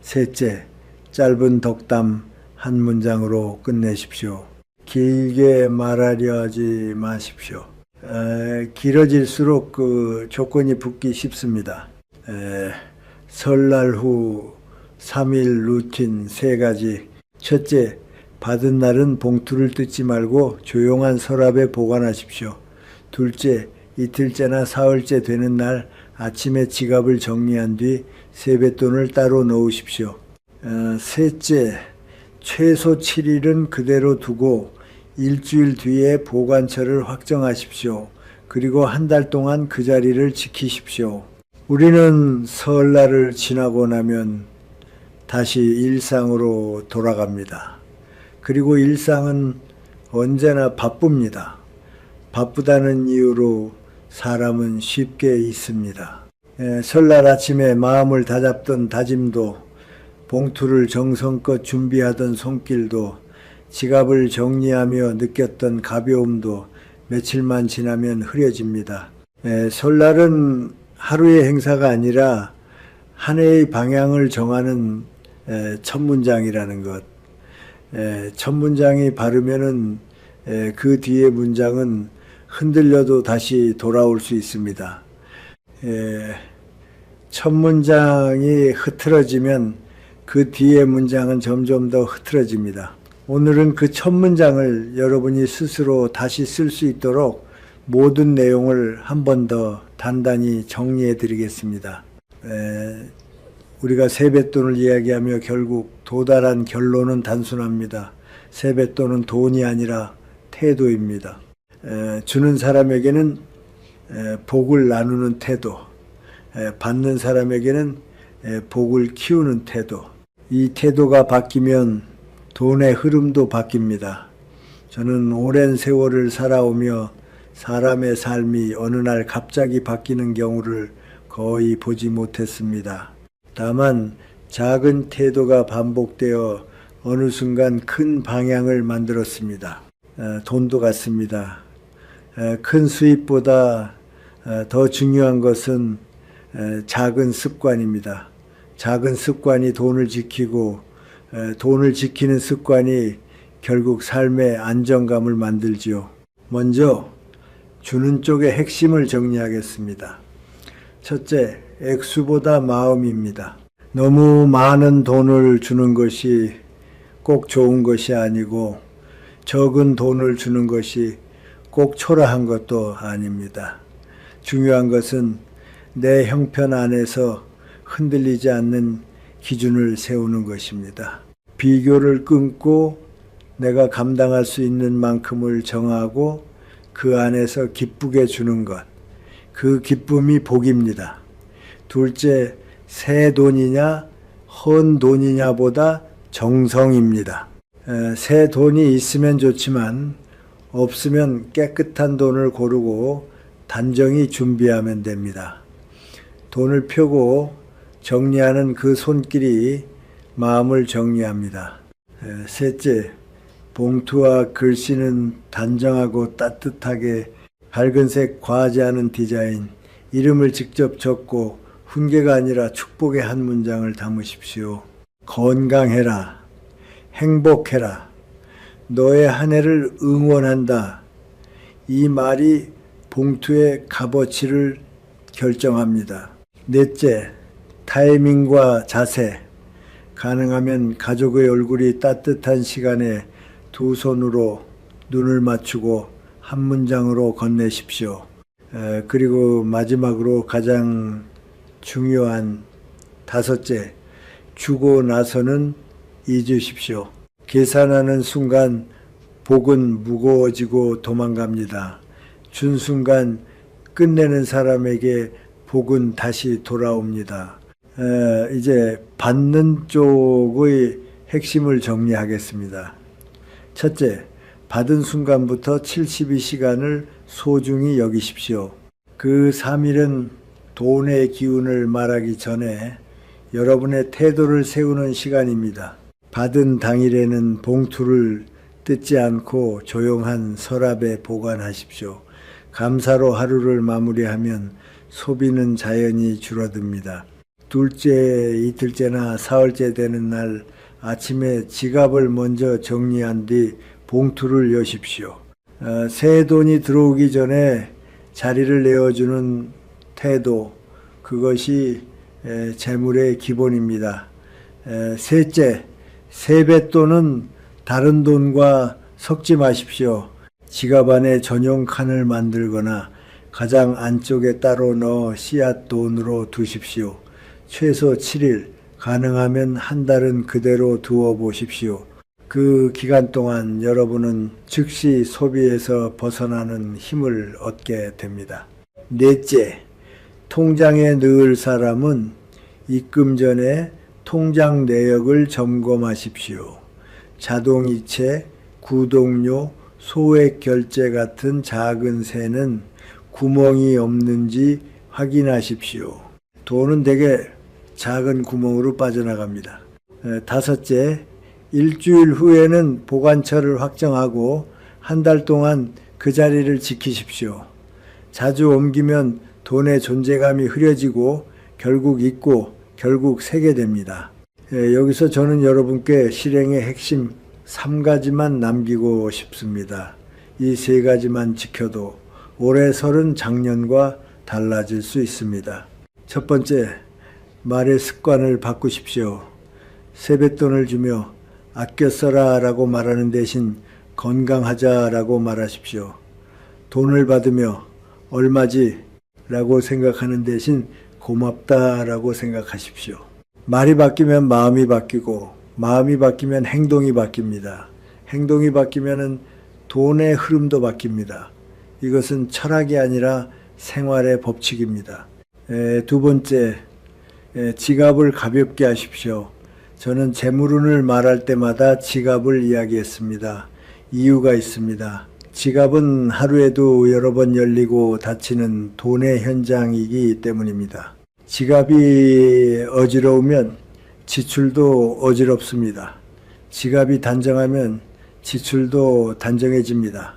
셋째, 짧은 덕담 한 문장으로 끝내십시오. 길게 말하려 하지 마십시오. 길어질수록 그 조건이 붙기 쉽습니다. 설날 후 3일 루틴 3가지. 첫째, 받은 날은 봉투를 뜯지 말고 조용한 서랍에 보관하십시오. 둘째, 이틀째나 사흘째 되는 날 아침에 지갑을 정리한 뒤 세뱃돈을 따로 넣으십시오. 셋째, 최소 7일은 그대로 두고 일주일 뒤에 보관처를 확정하십시오. 그리고 한 달 동안 그 자리를 지키십시오. 우리는 설날을 지나고 나면 다시 일상으로 돌아갑니다. 그리고 일상은 언제나 바쁩니다. 바쁘다는 이유로 사람은 쉽게 잊습니다. 설날 아침에 마음을 다잡던 다짐도, 봉투를 정성껏 준비하던 손길도, 지갑을 정리하며 느꼈던 가벼움도 며칠만 지나면 흐려집니다. 설날은 하루의 행사가 아니라 한 해의 방향을 정하는 첫 문장이라는 것. 첫 문장이 바르면은 그 뒤의 문장은 흔들려도 다시 돌아올 수 있습니다. 첫 문장이 흐트러지면 그 뒤의 문장은 점점 더 흐트러집니다. 오늘은 그 첫 문장을 여러분이 스스로 다시 쓸 수 있도록 모든 내용을 한 번 더 단단히 정리해 드리겠습니다. 우리가 세뱃돈을 이야기하며 결국 도달한 결론은 단순합니다. 세뱃돈은 돈이 아니라 태도입니다. 주는 사람에게는 복을 나누는 태도, 받는 사람에게는 복을 키우는 태도. 이 태도가 바뀌면 돈의 흐름도 바뀝니다. 저는 오랜 세월을 살아오며 사람의 삶이 어느 날 갑자기 바뀌는 경우를 거의 보지 못했습니다. 다만 작은 태도가 반복되어 어느 순간 큰 방향을 만들었습니다. 돈도 같습니다. 큰 수입보다 더 중요한 것은 작은 습관입니다. 작은 습관이 돈을 지키고 돈을 지키는 습관이 결국 삶의 안정감을 만들지요. 먼저 주는 쪽의 핵심을 정리하겠습니다. 첫째, 액수보다 마음입니다. 너무 많은 돈을 주는 것이 꼭 좋은 것이 아니고 적은 돈을 주는 것이 꼭 초라한 것도 아닙니다. 중요한 것은 내 형편 안에서 흔들리지 않는 기준을 세우는 것입니다. 비교를 끊고 내가 감당할 수 있는 만큼을 정하고 그 안에서 기쁘게 주는 것. 그 기쁨이 복입니다. 둘째, 새 돈이냐 헌 돈이냐보다 정성입니다. 새 돈이 있으면 좋지만 없으면 깨끗한 돈을 고르고 단정히 준비하면 됩니다. 돈을 펴고 정리하는 그 손길이 마음을 정리합니다. 셋째, 봉투와 글씨는 단정하고 따뜻하게 밝은색 과하지 않은 디자인, 이름을 직접 적고 훈계가 아니라 축복의 한 문장을 담으십시오. 건강해라. 행복해라. 너의 한 해를 응원한다. 이 말이 봉투의 값어치를 결정합니다. 넷째, 타이밍과 자세. 가능하면 가족의 얼굴이 따뜻한 시간에 두 손으로 눈을 맞추고 한 문장으로 건네십시오. 그리고 마지막으로 가장 중요한 다섯째, 주고 나서는 잊으십시오. 계산하는 순간 복은 무거워지고 도망갑니다. 준 순간 끝내는 사람에게 복은 다시 돌아옵니다. 이제 받는 쪽의 핵심을 정리하겠습니다. 첫째, 받은 순간부터 72시간을 소중히 여기십시오. 그 3일은 돈의 기운을 말하기 전에 여러분의 태도를 세우는 시간입니다. 받은 당일에는 봉투를 뜯지 않고 조용한 서랍에 보관하십시오. 감사로 하루를 마무리하면 소비는 자연히 줄어듭니다. 둘째, 이틀째나 사흘째 되는 날 아침에 지갑을 먼저 정리한 뒤 봉투를 여십시오. 새 돈이 들어오기 전에 자리를 내어주는 태도, 그것이 재물의 기본입니다. 셋째, 세뱃돈은 다른 돈과 섞지 마십시오. 지갑 안에 전용 칸을 만들거나 가장 안쪽에 따로 넣어 씨앗 돈으로 두십시오. 최소 7일, 가능하면 한 달은 그대로 두어 보십시오. 그 기간 동안 여러분은 즉시 소비에서 벗어나는 힘을 얻게 됩니다. 넷째, 통장에 넣을 사람은 입금 전에 통장 내역을 점검하십시오. 자동이체, 구독료, 소액 결제 같은 작은 세는 구멍이 없는지 확인하십시오. 돈은 대개 작은 구멍으로 빠져나갑니다. 다섯째, 일주일 후에는 보관처를 확정하고 한 달 동안 그 자리를 지키십시오. 자주 옮기면 돈의 존재감이 흐려지고 결국 잊고 결국 새게 됩니다. 여기서 저는 여러분께 실행의 핵심 3가지만 남기고 싶습니다. 이 3가지만 지켜도 올해 설은 작년과 달라질 수 있습니다. 첫 번째, 말의 습관을 바꾸십시오. 세뱃돈을 주며 아껴 써라 라고 말하는 대신 건강하자 라고 말하십시오. 돈을 받으며 얼마지 라고 생각하는 대신 고맙다 라고 생각하십시오. 말이 바뀌면 마음이 바뀌고 마음이 바뀌면 행동이 바뀝니다. 행동이 바뀌면 돈의 흐름도 바뀝니다. 이것은 철학이 아니라 생활의 법칙입니다. 두 번째, 지갑을 가볍게 하십시오. 저는 재물운을 말할 때마다 지갑을 이야기했습니다. 이유가 있습니다. 지갑은 하루에도 여러 번 열리고 닫히는 돈의 현장이기 때문입니다. 지갑이 어지러우면 지출도 어지럽습니다. 지갑이 단정하면 지출도 단정해집니다.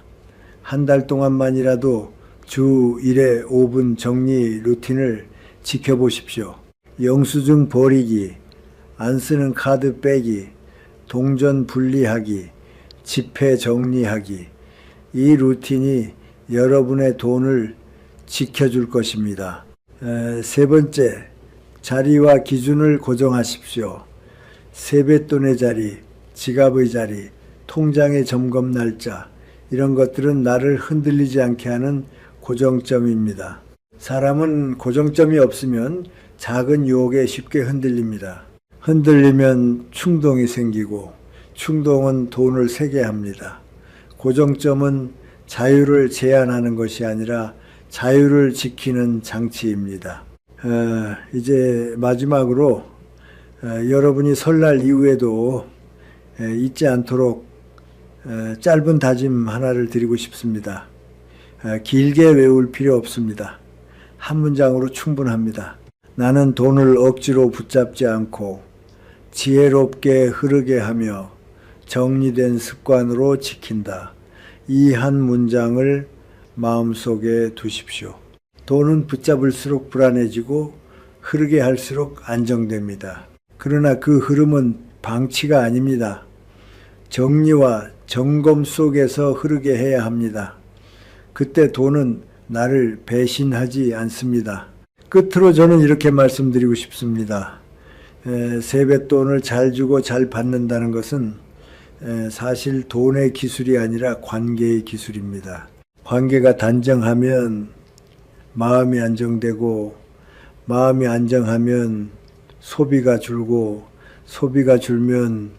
한 달 동안만이라도 주 1회 5분 정리 루틴을 지켜보십시오. 영수증 버리기, 안 쓰는 카드 빼기, 동전 분리하기, 지폐 정리하기. 이 루틴이 여러분의 돈을 지켜줄 것입니다. 세 번째, 자리와 기준을 고정하십시오. 세뱃돈의 자리, 지갑의 자리, 통장의 점검 날짜, 이런 것들은 나를 흔들리지 않게 하는 고정점입니다. 사람은 고정점이 없으면 작은 유혹에 쉽게 흔들립니다. 흔들리면 충동이 생기고 충동은 돈을 새게 합니다. 고정점은 자유를 제한하는 것이 아니라 자유를 지키는 장치입니다. 이제 마지막으로 여러분이 설날 이후에도 잊지 않도록 짧은 다짐 하나를 드리고 싶습니다. 길게 외울 필요 없습니다. 한 문장으로 충분합니다. 나는 돈을 억지로 붙잡지 않고 지혜롭게 흐르게 하며 정리된 습관으로 지킨다. 이 한 문장을 마음속에 두십시오. 돈은 붙잡을수록 불안해지고 흐르게 할수록 안정됩니다. 그러나 그 흐름은 방치가 아닙니다. 정리와 점검 속에서 흐르게 해야 합니다. 그때 돈은 나를 배신하지 않습니다. 끝으로 저는 이렇게 말씀드리고 싶습니다. 세뱃돈을 잘 주고 잘 받는다는 것은 사실 돈의 기술이 아니라 관계의 기술입니다. 관계가 단정하면 마음이 안정되고, 마음이 안정하면 소비가 줄고, 소비가 줄면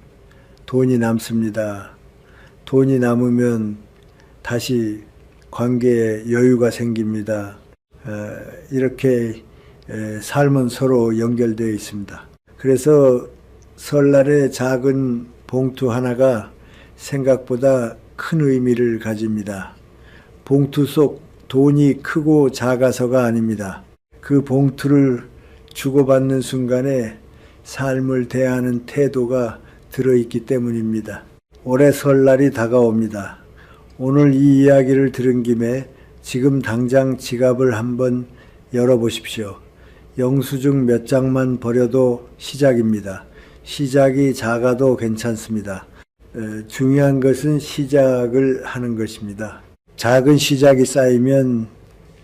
돈이 남습니다. 돈이 남으면 다시 관계에 여유가 생깁니다. 이렇게 삶은 서로 연결되어 있습니다. 그래서 설날의 작은 봉투 하나가 생각보다 큰 의미를 가집니다. 봉투 속 돈이 크고 작아서가 아닙니다. 그 봉투를 주고받는 순간에 삶을 대하는 태도가 들어있기 때문입니다. 올해 설날이 다가옵니다. 오늘 이 이야기를 들은 김에 지금 당장 지갑을 한번 열어보십시오. 영수증 몇 장만 버려도 시작입니다. 시작이 작아도 괜찮습니다. 중요한 것은 시작을 하는 것입니다. 작은 시작이 쌓이면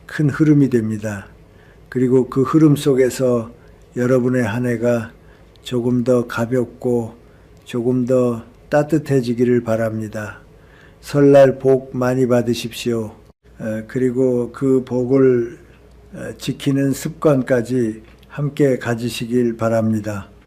큰 흐름이 됩니다. 그리고 그 흐름 속에서 여러분의 한 해가 조금 더 가볍고 조금 더 따뜻해지기를 바랍니다. 설날 복 많이 받으십시오. 그리고 그 복을 지키는 습관까지 함께 가지시길 바랍니다.